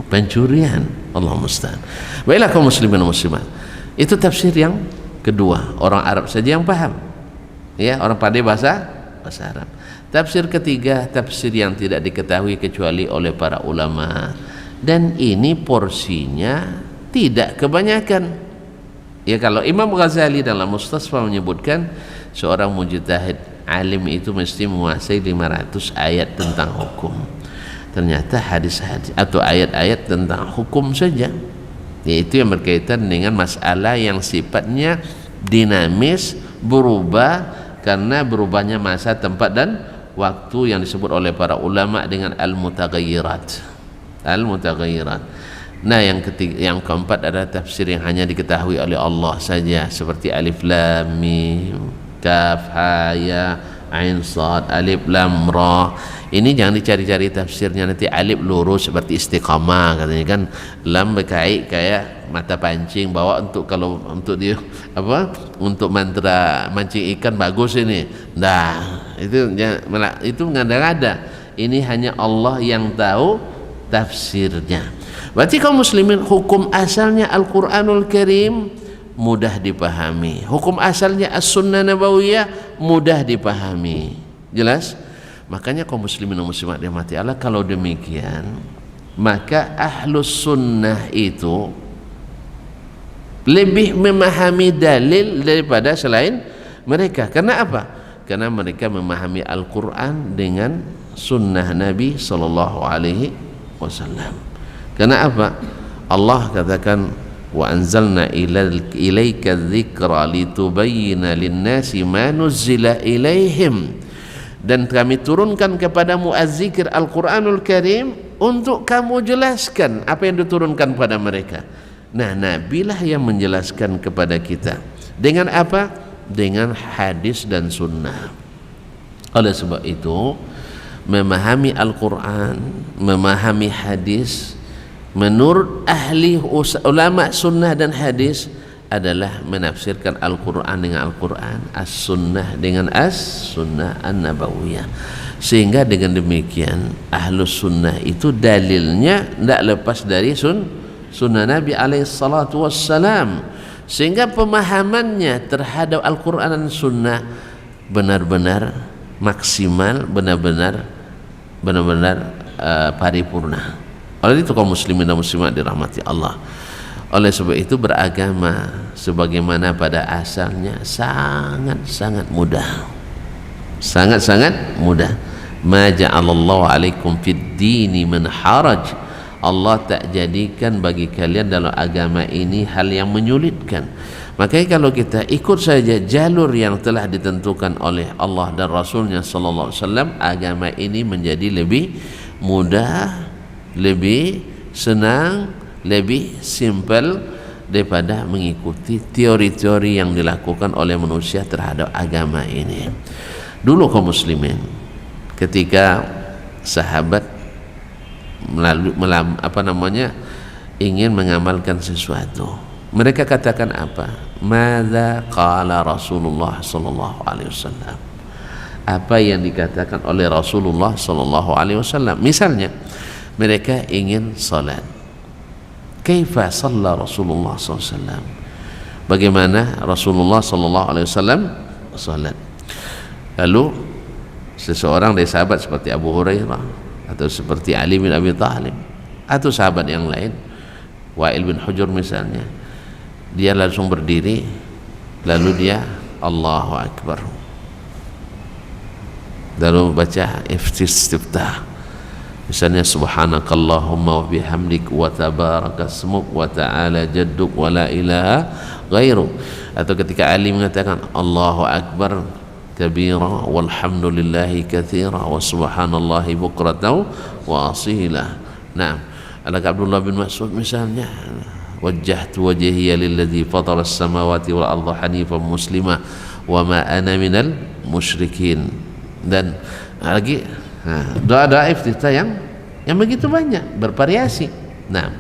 pencurian. Allah musta'an. Baiklah kaum muslimin dan muslimat, itu tafsir yang kedua, orang Arab saja yang paham ya, orang pandai bahasa Arab. Tafsir ketiga, tafsir yang tidak diketahui kecuali oleh para ulama, dan ini porsinya tidak kebanyakan ya. Kalau Imam Ghazali dalam Mustasfa menyebutkan seorang mujtahid alim itu mesti menguasai 500 ayat tentang hukum. Ternyata hadis-hadis atau ayat-ayat tentang hukum saja yaitu yang berkaitan dengan masalah yang sifatnya dinamis, berubah karena berubahnya masa, tempat dan waktu, yang disebut oleh para ulama dengan al-mutaghayyirat. Nah, yang ketiga, yang keempat adalah tafsir yang hanya diketahui oleh Allah saja, seperti alif lam mim, kaf ha ya ain sad, alif lam ra. Ini jangan dicari-cari tafsirnya, nanti alif lurus seperti istiqamah katanya kan, lam berkait kayak mata pancing, bawa untuk kalau untuk dia apa, untuk mantra mancing ikan bagus ini. Nah, itu ngada-ngada. Ini hanya Allah yang tahu tafsirnya. Berarti kaum muslimin, hukum asalnya Al-Quranul Karim mudah dipahami, hukum asalnya As-Sunnah Nabawiyah mudah dipahami. Jelas? Makanya kaum muslimin dan muslimat dirahmati Allah, kalau demikian maka ahlus sunnah itu lebih memahami dalil daripada selain mereka. Karena apa? Karena mereka memahami Al-Quran dengan sunnah Nabi sallallahu alaihi wasallam. Karena apa? Allah katakan, wa anzalna ilaika dzikra litubayyana lin-nasi ma nuzzila ilaihim, dan kami turunkan kepadamu az-zikr Al-Quranul Karim untuk kamu jelaskan apa yang diturunkan pada mereka. Nah, nabilah yang menjelaskan kepada kita dengan apa? Dengan hadis dan sunnah. Oleh sebab itu, memahami Al-Quran, memahami hadis menurut ahli ulama sunnah dan hadis adalah menafsirkan Al-Quran dengan Al-Quran, As-Sunnah dengan As-Sunnah An-Nabawiyah. Sehingga dengan demikian ahlus sunnah itu dalilnya tidak lepas dari sunnah Nabi alaihissalatu wassalam, sehingga pemahamannya terhadap Al-Quran dan sunnah benar-benar maksimal, benar-benar paripurna. Oleh itu kaum muslimin dan muslimat dirahmati Allah, oleh sebab itu beragama sebagaimana pada asalnya sangat-sangat mudah, sangat-sangat mudah. Ma ja'alallahu alaikum fid dini min haraj. Allah tak jadikan bagi kalian dalam agama ini hal yang menyulitkan. Makanya kalau kita ikut saja jalur yang telah ditentukan oleh Allah dan Rasulnya sallallahu alaihi wasallam, agama ini menjadi lebih mudah, lebih senang, lebih simple daripada mengikuti teori-teori yang dilakukan oleh manusia terhadap agama ini. Dulu kaum muslimin, ketika sahabat ingin mengamalkan sesuatu, mereka katakan apa? Madza qala Rasulullah sallallahu alaihi wasallam? Apa yang dikatakan oleh Rasulullah sallallahu alaihi wasallam? Misalnya mereka ingin salat. Kaifa shalla Rasulullah sallallahu alaihi wasallam? Bagaimana Rasulullah sallallahu alaihi wasallam salat? Lalu seseorang dari sahabat seperti Abu Hurairah atau seperti Ali bin Abi Thalib atau sahabat yang lain, Wa'il bin Hujur misalnya, dia langsung berdiri lalu dia Allahu Akbar, lalu baca istiftah. Misalnya subhanakallahumma wa bihamdik wa tabarakasmuk wa ta'ala jadduk wa la ilaha ghairuk. Atau ketika Ali mengatakan Allahu Akbar kabira walhamdulillahi katsira wa subhanallahi bukratan wa asila. Nah, ada Abdullah bin Mas'ud misalnya, wajjahtu wajhiya lilladzi fatara as-samawati wal arda hanifan muslima wa ma ana minal musyrikin. Dan lagi doa-doa iftitah yang begitu banyak, bervariasi. Nah,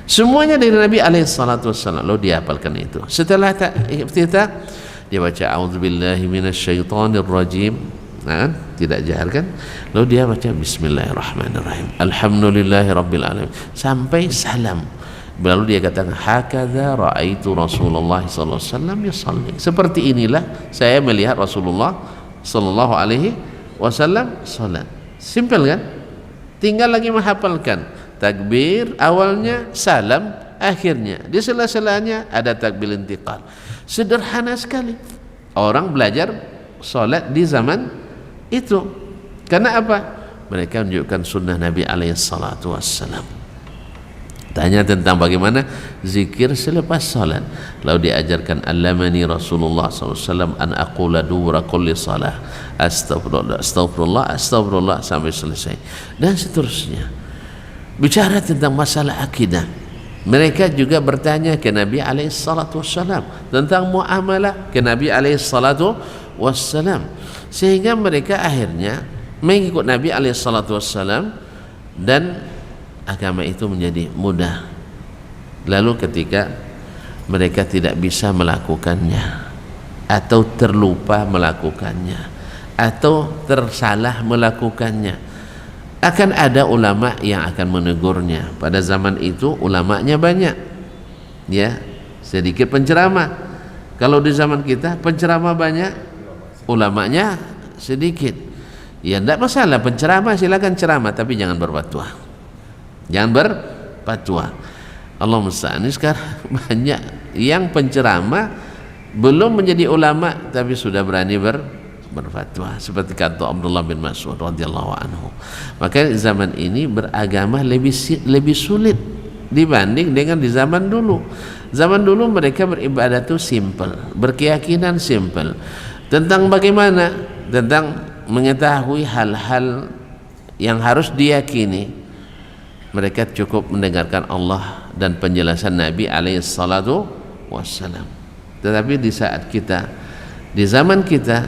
semuanya dari Nabi alaihissalatu wassalam. Lalu dia hafalkan itu. Setelah iftitah dia baca a'udzubillahi minasyaitonir rajim. Nah, tidak jahar kan? Lalu dia baca bismillahirrahmanirrahim, alhamdulillahi rabbil alamin, sampai salam. Lalu dia katakan hakadza raaitu Rasulullah sallallahu alaihi wasallam yusalli. Seperti inilah saya melihat Rasulullah sallallahu alaihi wasallam salat. Simpel kan? Tinggal lagi menghafalkan takbir awalnya, salam akhirnya, di sela-selanya ada takbir intiqal. Sederhana sekali orang belajar salat di zaman itu. Karena apa? Mereka menunjukkan sunnah Nabi alaihissalatu wassalam. Tanya tentang bagaimana zikir selepas salat. Lalu diajarkan allamani Rasulullah SAW an aqula dubura kulli salah astagfirullah astagfirullah astagfirullah sampai selesai dan seterusnya. Bicara tentang masalah akidah, mereka juga bertanya ke Nabi SAW tentang muamalah ke Nabi SAW, sehingga mereka akhirnya mengikut Nabi SAW dan agama itu menjadi mudah. Lalu ketika mereka tidak bisa melakukannya atau terlupa melakukannya atau tersalah melakukannya, akan ada ulama yang akan menegurnya. Pada zaman itu ulamanya banyak, ya, sedikit penceramah. Kalau di zaman kita penceramah banyak, ulamanya sedikit. Ya tidak masalah, penceramah silakan ceramah, tapi jangan berfatwa. Jangan berfatwa. Allah musta'an. Sekarang banyak yang penceramah belum menjadi ulama tapi sudah berani berfatwa, seperti kata Abdullah bin Mas'ud radhiyallahu anhu. Maka zaman ini beragama lebih sulit dibanding dengan di zaman dulu. Zaman dulu mereka beribadah itu simple, berkeyakinan simple. Tentang bagaimana? Tentang mengetahui hal-hal yang harus diyakini. Mereka cukup mendengarkan Allah dan penjelasan Nabi SAW. Tetapi di saat kita, di zaman kita,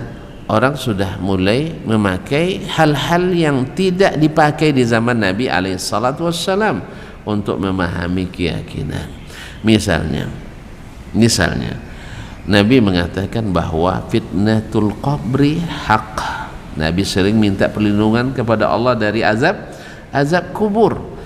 orang sudah mulai memakai hal-hal yang tidak dipakai di zaman Nabi SAW untuk memahami keyakinan. Misalnya Nabi mengatakan bahwa fitnatul qabri haq. Nabi sering minta perlindungan kepada Allah dari azab kubur.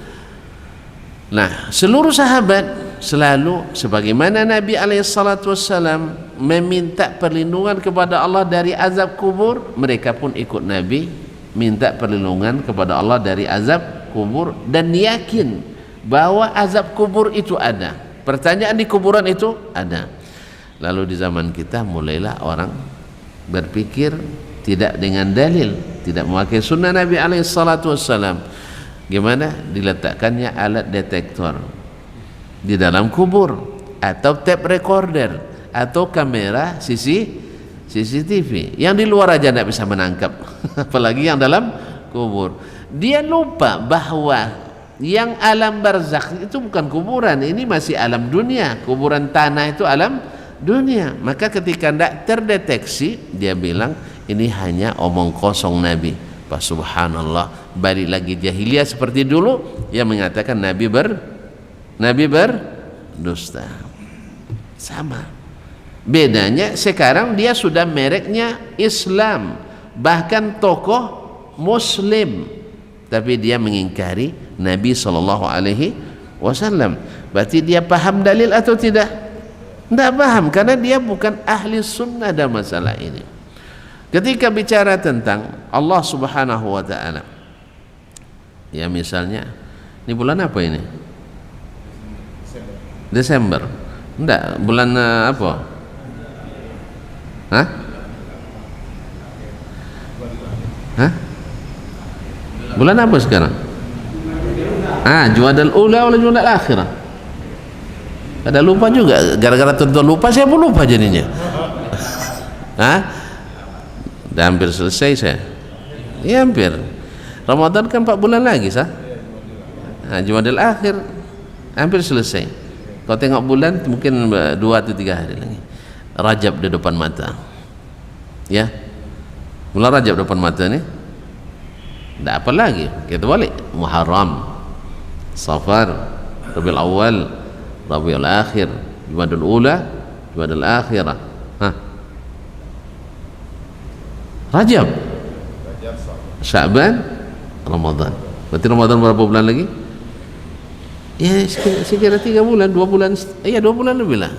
Nah, seluruh sahabat selalu sebagaimana Nabi SAW meminta perlindungan kepada Allah dari azab kubur, mereka pun ikut Nabi minta perlindungan kepada Allah dari azab kubur dan yakin bahwa azab kubur itu ada, pertanyaan di kuburan itu ada. Lalu di zaman kita mulailah orang berpikir tidak dengan dalil, tidak memakai sunnah Nabi SAW. Gimana? Diletakkannya alat detektor di dalam kubur atau tape recorder atau kamera CCTV yang di luar aja tidak bisa menangkap apalagi yang dalam kubur. Dia lupa bahwa yang alam barzakh itu bukan kuburan, ini masih alam dunia. Kuburan tanah itu alam dunia. Maka ketika tidak terdeteksi, dia bilang ini hanya omong kosong Nabi. Subhanallah, balik lagi jahiliyah seperti dulu yang mengatakan Nabi berdusta. Sama. Bedanya sekarang dia sudah mereknya Islam, bahkan tokoh Muslim, tapi dia mengingkari Nabi SAW. Berarti dia paham dalil atau tidak? Tidak paham, karena dia bukan ahli sunnah dalam masalah ini. Ketika bicara tentang Allah Subhanahu wa ta'ala, ya misalnya ini bulan apa ini? Desember. Enggak, bulan apa? Hah? Bulan apa sekarang? Jumadal ula atau Jumadal akhirah? Ada lupa juga, gara-gara tentu lupa saya pun lupa jadinya. Dah hampir selesai saya. Ya hampir. Ramadan kan 4 bulan lagi sah. Jumadil akhir hampir selesai. Kau tengok bulan mungkin 2 atau 3 hari lagi. Rajab di depan mata. Ya. Bulan Rajab depan mata ni. Tak apa lagi. Kita balik Muharram, Safar, Rabiul Awal, Rabiul Akhir, Jumadil Ula, Jumadil Akhirah. Rajab, Sya'ban, Ramadan. Berarti Ramadan berapa bulan lagi? Ya sekira 3 bulan, 2 bulan, 2 bulan lebih lah.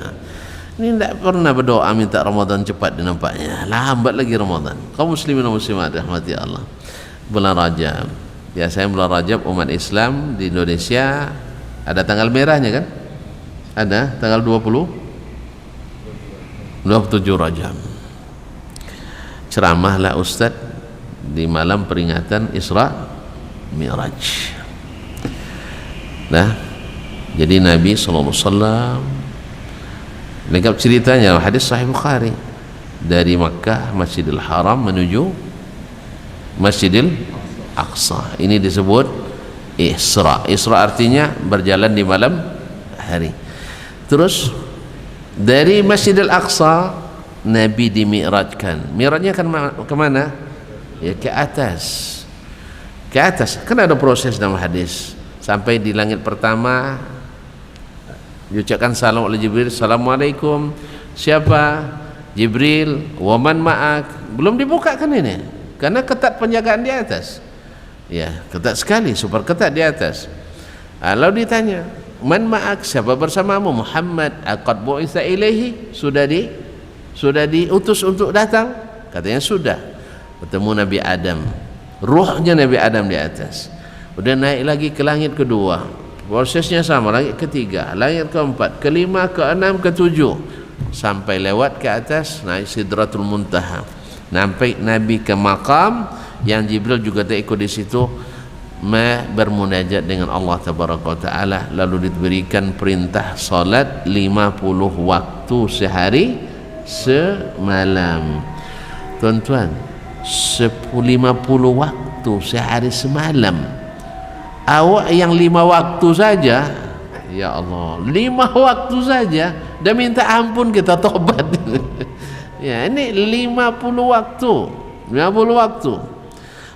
Ini tidak pernah berdoa minta Ramadan cepat dinampaknya. Lambat lagi Ramadan. Kaum muslimin dan muslimat rahmati Allah. Bulan Rajab. Biasanya bulan Rajab umat Islam di Indonesia ada tanggal merahnya kan? Ada tanggal 27 Rajab. Ceramahlah Ustaz di malam peringatan Isra Mi'raj. Nah, Jadi Nabi SAW, lengkap ceritanya hadis Sahih Bukhari, dari Makkah Masjidil Haram menuju Masjidil Aqsa. Ini disebut Isra. Isra artinya berjalan di malam hari. Terus dari Masjidil Aqsa Nabi dimi'rajkan. Mi'rajnya kan kemana? Ya ke atas. Ke atas. Kan ada proses dalam hadis. Sampai di langit pertama diucapkan salam oleh Jibril, Assalamualaikum. Siapa? Jibril. Waman ma'ak. Belum dibuka kan ini, karena ketat penjagaan di atas. Ya, ketat sekali, super ketat di atas. Lalu ditanya, man ma'ak, siapa bersamamu? Muhammad. Aqad bu'itsa ilaihi, sudah diutus untuk datang? Katanya sudah. Bertemu Nabi Adam, ruhnya Nabi Adam di atas. Udah naik lagi ke langit kedua, prosesnya sama, langit ketiga, langit keempat, kelima, keenam, ketujuh, sampai lewat ke atas, naik Sidratul Muntaha, sampai Nabi ke makam yang Jibril juga tak ikut di situ, bermunajat dengan Allah Tabaraka wa Ta'ala. Lalu diberikan perintah salat 50 waktu sehari semalam. Tuan-tuan, 50 waktu sehari semalam. Awak yang 5 waktu saja, ya Allah, 5 waktu saja dah minta ampun, kita tobat. Ya, ini 50 waktu, 50 waktu.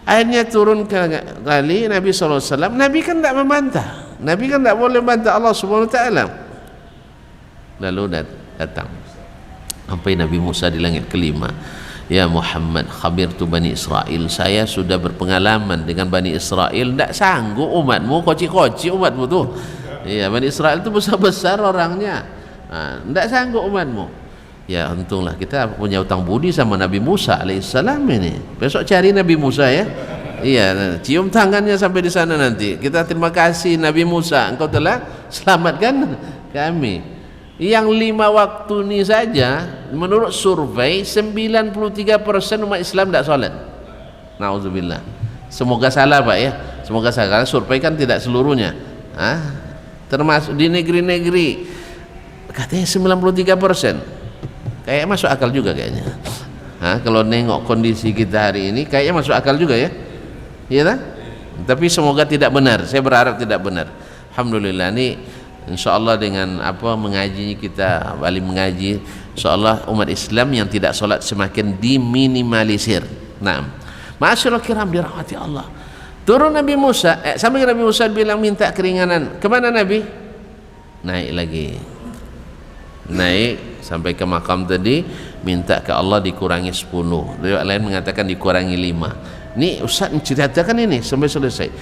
Akhirnya turun kali Nabi SAW. Nabi kan tak membantah, Nabi kan tak boleh bantah Allah Subhanahu Wa Taala. Lalu datang sampai Nabi Musa di langit kelima. Ya Muhammad, khabirtu Bani Israel, saya sudah berpengalaman dengan Bani Israel. Tak sanggup umatmu, koci-koci umatmu tu. Ya, Bani Israel tu besar-besar orangnya. Tak sanggup umatmu. Ya, untunglah kita punya utang budi sama Nabi Musa alaihissalam ini. Besok cari Nabi Musa ya. Iya, cium tangannya sampai di sana nanti. Kita terima kasih Nabi Musa, engkau telah selamatkan kami. Yang 5 waktu ini saja, menurut survei 93% umat Islam tak solat. Nauzubillah. Semoga salah Pak ya, semoga salah. Survei kan tidak seluruhnya, termasuk di negeri-negeri katanya 93%. Kayak masuk akal juga kayaknya. Kalau nengok kondisi kita hari ini kayaknya masuk akal juga ya. Iya tak? Tapi semoga tidak benar. Saya berharap tidak benar. Alhamdulillah, ini insyaallah dengan mengaji kita balik mengaji, insyaallah umat Islam yang tidak solat semakin diminimalisir. Naam. Ma'asyiral kiram dirahmati Allah. Turun Nabi Musa, sampai Nabi Musa bilang minta keringanan. Kemana Nabi? Naik lagi. Naik sampai ke makam tadi, minta ke Allah dikurangi 10. Riwayat lain mengatakan dikurangi 5. Ini Ustaz menceritakan ini sampai selesai.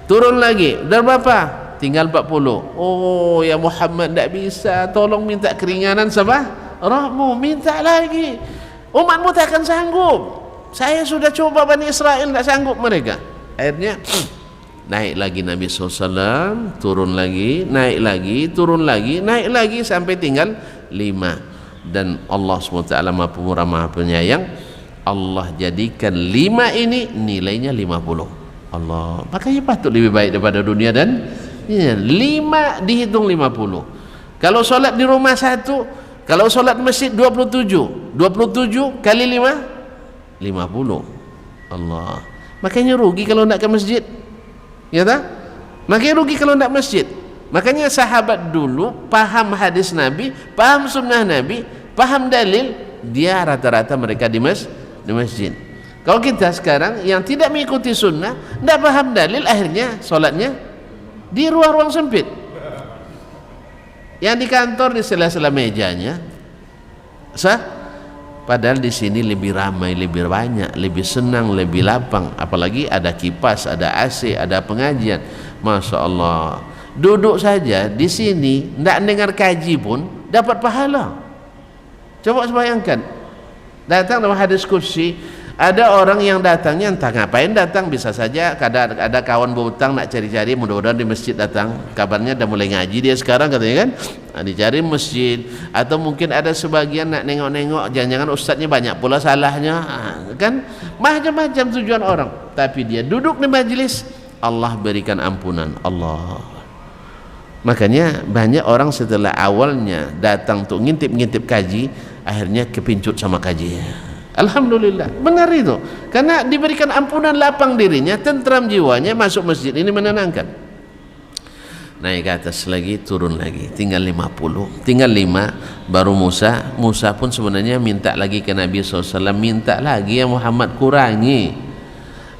Turun lagi. Dah berapa? Tinggal 40. Oh ya Muhammad, tak bisa, tolong minta keringanan sama Rahmu, minta lagi. Umatmu tak akan sanggup. Saya sudah coba Bani Israel, tak sanggup mereka. Akhirnya naik lagi Nabi SAW, turun lagi, naik lagi, turun lagi, naik lagi, sampai tinggal 5. Dan Allah SWT Maha Pemurah Maha Penyayang, Allah jadikan 5 ini nilainya 50. Allah, makanya patut lebih baik daripada dunia dan ya, 5 dihitung 50. Kalau solat di rumah 1, kalau solat masjid 27 kali 5 50. Allah, makanya rugi kalau nak ke masjid, ya tak? Makanya rugi kalau nak masjid. Makanya sahabat dulu paham hadis Nabi, paham sunnah Nabi, paham dalil, dia rata-rata mereka di masjid. Kalau kita sekarang yang tidak mengikuti sunnah, tidak paham dalil, akhirnya solatnya di ruang-ruang sempit. Yang di kantor di sela-sela mejanya, padahal di sini lebih ramai, lebih banyak, lebih senang, lebih lapang. Apalagi ada kipas, ada AC, ada pengajian. Masya Allah. Duduk saja di sini, tidak dengar kaji pun dapat pahala. Coba bayangkan. Datang dalam hadis kursi, ada orang yang datangnya entah ngapain datang, bisa saja ada kawan berhutang nak cari-cari, mudah-mudahan di masjid datang, kabarnya dah mulai ngaji dia sekarang katanya kan, dicari masjid. Atau mungkin ada sebagian nak nengok-nengok, jangan-jangan ustadznya banyak pula salahnya, kan macam-macam tujuan orang. Tapi dia duduk di majlis, Allah berikan ampunan. Allah Makanya banyak orang setelah awalnya datang untuk ngintip-ngintip kaji, akhirnya kepincut sama kaji. Alhamdulillah, benar itu. Karena diberikan ampunan, lapang dirinya, tentram jiwanya, masuk masjid ini menenangkan. Naik ke atas lagi, turun lagi, tinggal 50, tinggal 5, baru Musa. Musa pun sebenarnya minta lagi ke Nabi SAW, minta lagi ya Muhammad, kurangi.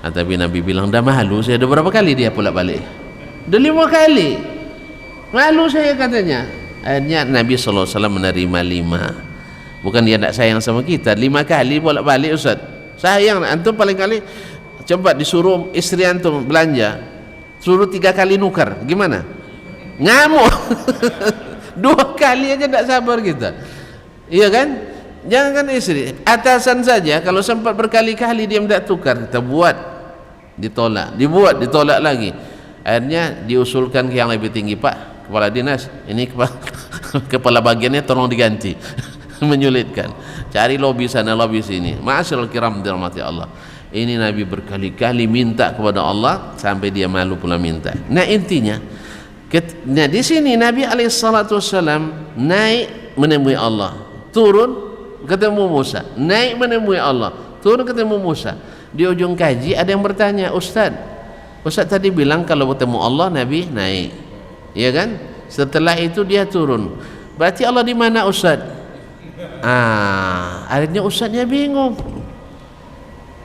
Tapi Nabi bilang, dah malu saya. Udah berapa kali dia pulak balik? Udah 5 kali. Malu saya katanya. Akhirnya Nabi SAW menerima 5. Bukan dia tidak sayang sama kita, 5 kali bolak balik Ustaz. Sayang, antum paling kali coba disuruh istri antum belanja, suruh 3 kali nukar, gimana? Ngamuk. 2 kali aja tidak sabar kita. Iya kan? Jangan istri, atasan saja kalau sempat berkali-kali dia tidak tukar, kita buat, ditolak, dibuat, ditolak lagi. Akhirnya diusulkan ke yang lebih tinggi, Pak Kepala Dinas, ini kepala bagiannya tolong diganti. Menyulitkan, cari lobby sana lobby sini. Ma'asyiral kiram dirahmati Allah, ini Nabi berkali-kali minta kepada Allah sampai dia malu pula minta. Nah intinya, nah di sini Nabi alaihissalam naik menemui Allah, turun ketemu Musa, naik menemui Allah, turun ketemu Musa. Di ujung kaji ada yang bertanya, Ustaz tadi bilang kalau bertemu Allah Nabi naik, ya kan? Setelah itu dia turun, berarti Allah di mana Ustaz? Akhirnya Ustaznya bingung.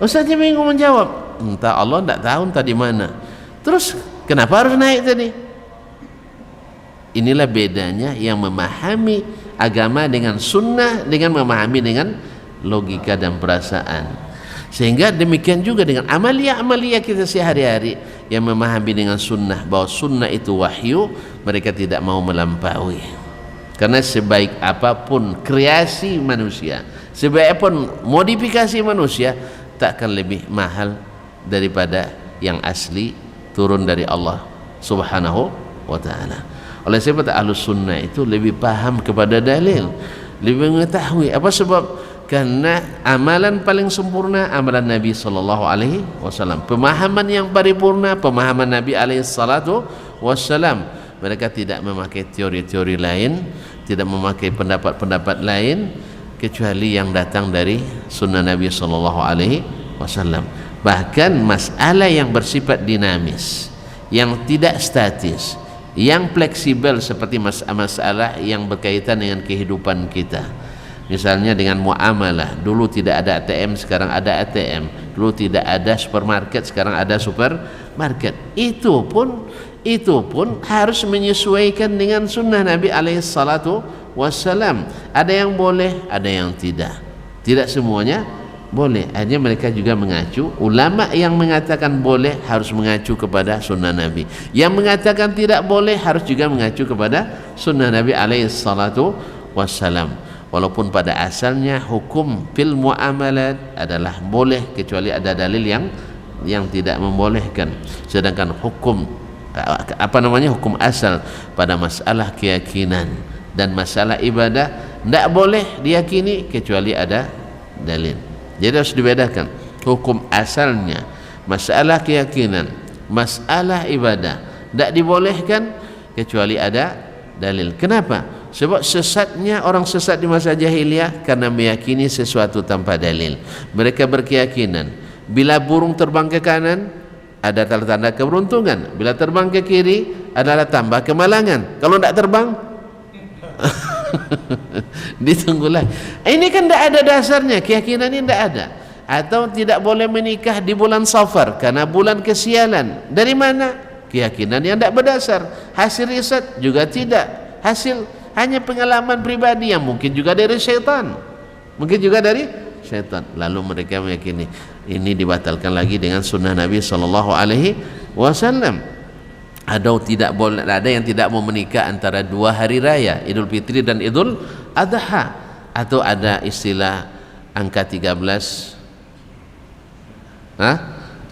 Ustaznya bingung menjawab, entah Allah tidak tahu entah di mana. Terus kenapa harus naik tadi? Inilah bedanya yang memahami agama dengan sunnah dengan memahami dengan logika dan perasaan. Sehingga demikian juga dengan amalia-amalia kita sehari-hari yang memahami dengan sunnah bahwa sunnah itu wahyu, mereka tidak mau melampaui. Karena sebaik apapun kreasi manusia, sebaik apapun modifikasi manusia, tak akan lebih mahal daripada yang asli turun dari Allah Subhanahu wa ta'ala. Oleh sebab Ahlus Sunnah itu lebih paham kepada dalil, lebih mengetahui. Apa sebab? Karena amalan paling sempurna amalan Nabi sallallahu alaihi wasallam. Pemahaman yang paripurna pemahaman Nabi alaihi salatu wasallam. Mereka tidak memakai teori-teori lain, tidak memakai pendapat-pendapat lain kecuali yang datang dari sunnah Nabi sallallahu alaihi wasallam. Bahkan masalah yang bersifat dinamis, yang tidak statis, yang fleksibel seperti masalah yang berkaitan dengan kehidupan kita. Misalnya dengan muamalah, dulu tidak ada ATM, sekarang ada ATM. Dulu tidak ada supermarket, sekarang ada supermarket. Itu pun harus menyesuaikan dengan sunnah Nabi alaihi salatu wassalam. Ada yang boleh, ada yang tidak. Tidak semuanya boleh. Hanya mereka juga mengacu, ulama yang mengatakan boleh harus mengacu kepada sunnah Nabi, yang mengatakan tidak boleh harus juga mengacu kepada sunnah Nabi alaihi salatu wassalam. Walaupun pada asalnya hukum fil muamalat adalah boleh kecuali ada dalil yang tidak membolehkan. Sedangkan hukum hukum asal pada masalah keyakinan dan masalah ibadah tidak boleh diyakini kecuali ada dalil. Jadi harus dibedakan hukum asalnya masalah keyakinan, masalah ibadah tidak dibolehkan kecuali ada dalil. Kenapa? Sebab sesatnya orang sesat di masa jahiliyah karena meyakini sesuatu tanpa dalil. Mereka berkeyakinan bila burung terbang ke kanan ada tanda-tanda keberuntungan, bila terbang ke kiri adalah tambah kemalangan. Kalau tidak terbang ditunggulah. Ini kan tidak ada dasarnya, keyakinan ini tidak ada. Atau tidak boleh menikah di bulan Safar karena bulan kesialan. Dari mana? Keyakinan yang tidak berdasar. Hasil riset juga tidak. Hasil hanya pengalaman pribadi yang mungkin juga dari syaitan, lalu mereka meyakini ini dibatalkan lagi dengan sunnah Nabi sallallahu alaihi wasallam. Ada yang tidak mau menikah antara 2 hari raya, Idul Fitri dan Idul Adha, atau ada istilah angka 13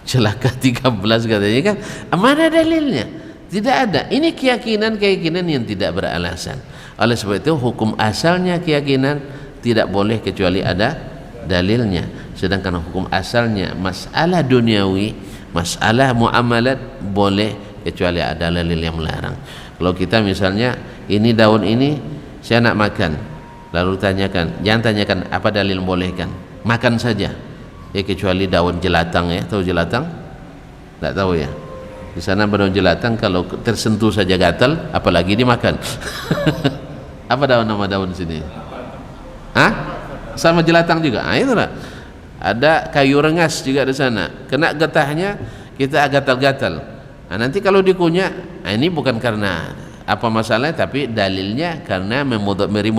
celaka 13 katanya kan. Mana dalilnya? Tidak ada. Ini keyakinan yang tidak beralasan. Oleh sebab itu hukum asalnya keyakinan tidak boleh kecuali ada dalilnya. Sedangkan hukum asalnya masalah duniawi, masalah muamalat boleh kecuali ada dalil yang melarang. Kalau kita misalnya ini daun ini saya nak makan, lalu tanyakan, jangan tanyakan apa dalil membolehkan, makan saja ya, kecuali daun jelatang ya, tahu jelatang? Tidak tahu ya. Di sana daun jelatang kalau tersentuh saja gatal, apalagi dimakan. Apa nama daun sini? Hah? Sama jelatang juga. Ah, itulah. Ada kayu rengas juga di sana. Kena getahnya kita gatal-gatal. Nah, nanti kalau dikunyah, nah ini bukan karena apa masalahnya, tapi dalilnya karena memberi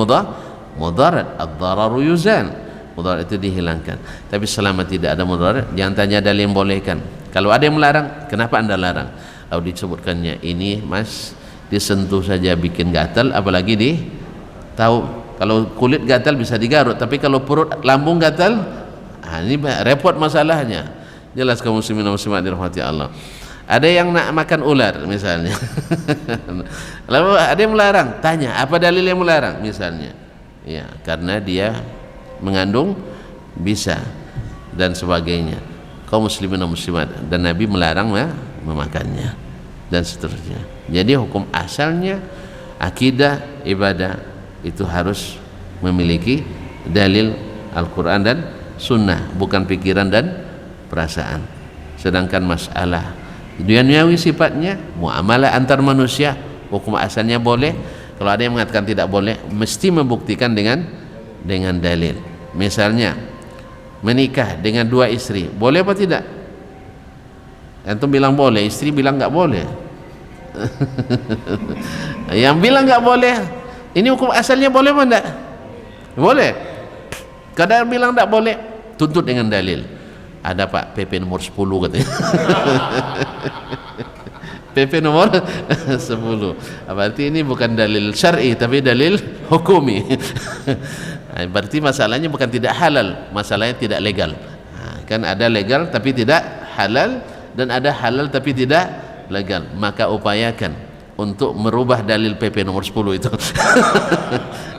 mudarat. Ad-dararu yuzal. Mudarat itu dihilangkan. Tapi selama tidak ada mudarat, jangan tanya dalil yang bolehkan. Kalau ada yang melarang, kenapa anda larang? Lalu disebutkannya ini mas disentuh saja bikin gatal, apalagi tahu. Kalau kulit gatal bisa digaruk, tapi kalau perut lambung gatal, ini repot masalahnya. Jelas kaum muslimin dan muslimat dirahmati Allah. Ada yang nak makan ular misalnya. Lalu ada yang melarang, tanya apa dalil yang melarang misalnya. Ya, karena dia mengandung bisa dan sebagainya. Kaum muslimin dan muslimat, dan Nabi melarang memakannya dan seterusnya. Jadi hukum asalnya akidah ibadah itu harus memiliki dalil Al-Quran dan Sunnah, bukan pikiran dan perasaan. Sedangkan masalah duniawi sifatnya, muamalah antar manusia, hukum asalnya boleh. Kalau ada yang mengatakan tidak boleh, mesti membuktikan dengan dalil. Misalnya menikah dengan dua istri, boleh apa tidak? Antum bilang boleh, istri bilang nggak boleh. Yang bilang nggak boleh, ini hukum asalnya boleh apa enggak? Boleh. Kadang bilang nggak boleh, tuntut dengan dalil. Ada Pak PP nomor 10 katanya. PP nomor 10. Berarti ini bukan dalil syar'i tapi dalil hukumi. Berarti masalahnya bukan tidak halal, masalahnya tidak legal. Kan ada legal tapi tidak halal, dan ada halal tapi tidak legal. Maka upayakan untuk merubah dalil PP nomor 10 itu.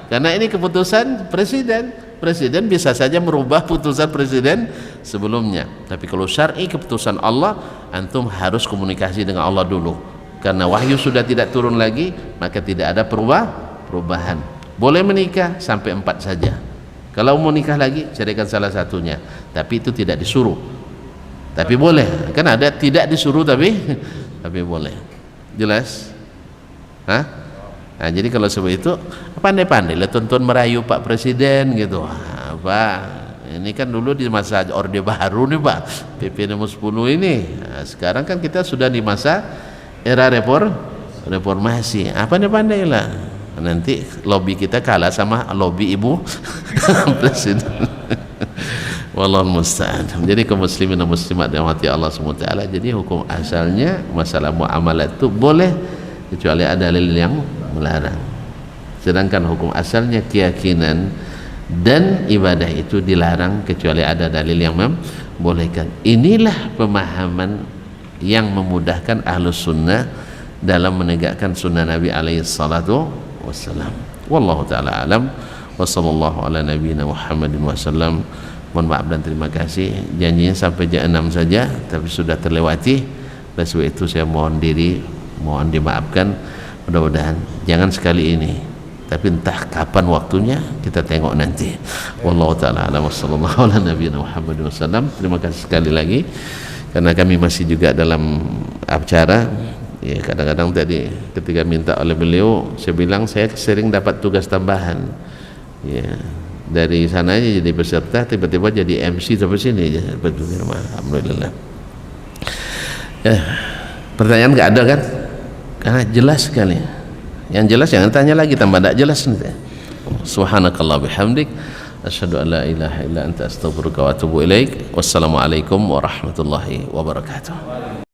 Karena ini keputusan presiden bisa saja merubah putusan presiden sebelumnya. Tapi kalau syar'i keputusan Allah, antum harus komunikasi dengan Allah dulu. Karena wahyu sudah tidak turun lagi, maka tidak ada perubahan. Boleh menikah sampai 4 saja. Kalau mau nikah lagi, carikan salah satunya. Tapi itu tidak disuruh. Tapi boleh. Kan ada tidak disuruh tapi boleh. Jelas? Hah? Nah, jadi kalau seperti itu pandai-pandai lah tonton merayu Pak Presiden gitu. Pak, ini kan dulu di masa Orde Baru nih Pak, PP nomor 10 ini. Nah, sekarang kan kita sudah di masa era reformasi. Pandai-pandai lah. Nanti lobby kita kalah sama lobby ibu presiden. Wallahu musta'an. Jadi kaum muslimin dan muslimat dirahmati Allah SWT, jadi hukum asalnya masalah muamalah itu boleh kecuali ada dalil yang melarang. Sedangkan hukum asalnya keyakinan dan ibadah itu dilarang kecuali ada dalil yang membolehkan. Inilah pemahaman yang memudahkan ahlus sunnah dalam menegakkan sunnah Nabi alaihi salatu wassalam. Wallahu ta'ala alam wa sallallahu ala nabiyina Muhammadin wasallam. Mohon maaf dan terima kasih, janjinya sampai jam 6 saja tapi sudah terlewati. Oleh sebab itu saya mohon dimaafkan. Mudah-mudahan jangan sekali ini, tapi entah kapan waktunya kita tengok nanti. Wallahu ta'ala alam wa sallallahu ala nabiyina Muhammadin wasallam. Terima kasih sekali lagi karena kami masih juga dalam acara. Ya, kadang-kadang tadi ketika minta oleh beliau, saya bilang saya sering dapat tugas tambahan. Ya, dari sana aja jadi peserta, tiba-tiba jadi MC sampai sini. Alhamdulillah. Ya, pertanyaan nggak ada kan? Karena jelas sekali. Yang jelas jangan tanya lagi, tambah tidak jelas nanti. Subhanakallah bihamdik, asyhadu an la ilaha illa anta astaghfiruka wa atubu ilaik. Wassalamualaikum warahmatullahi wabarakatuh.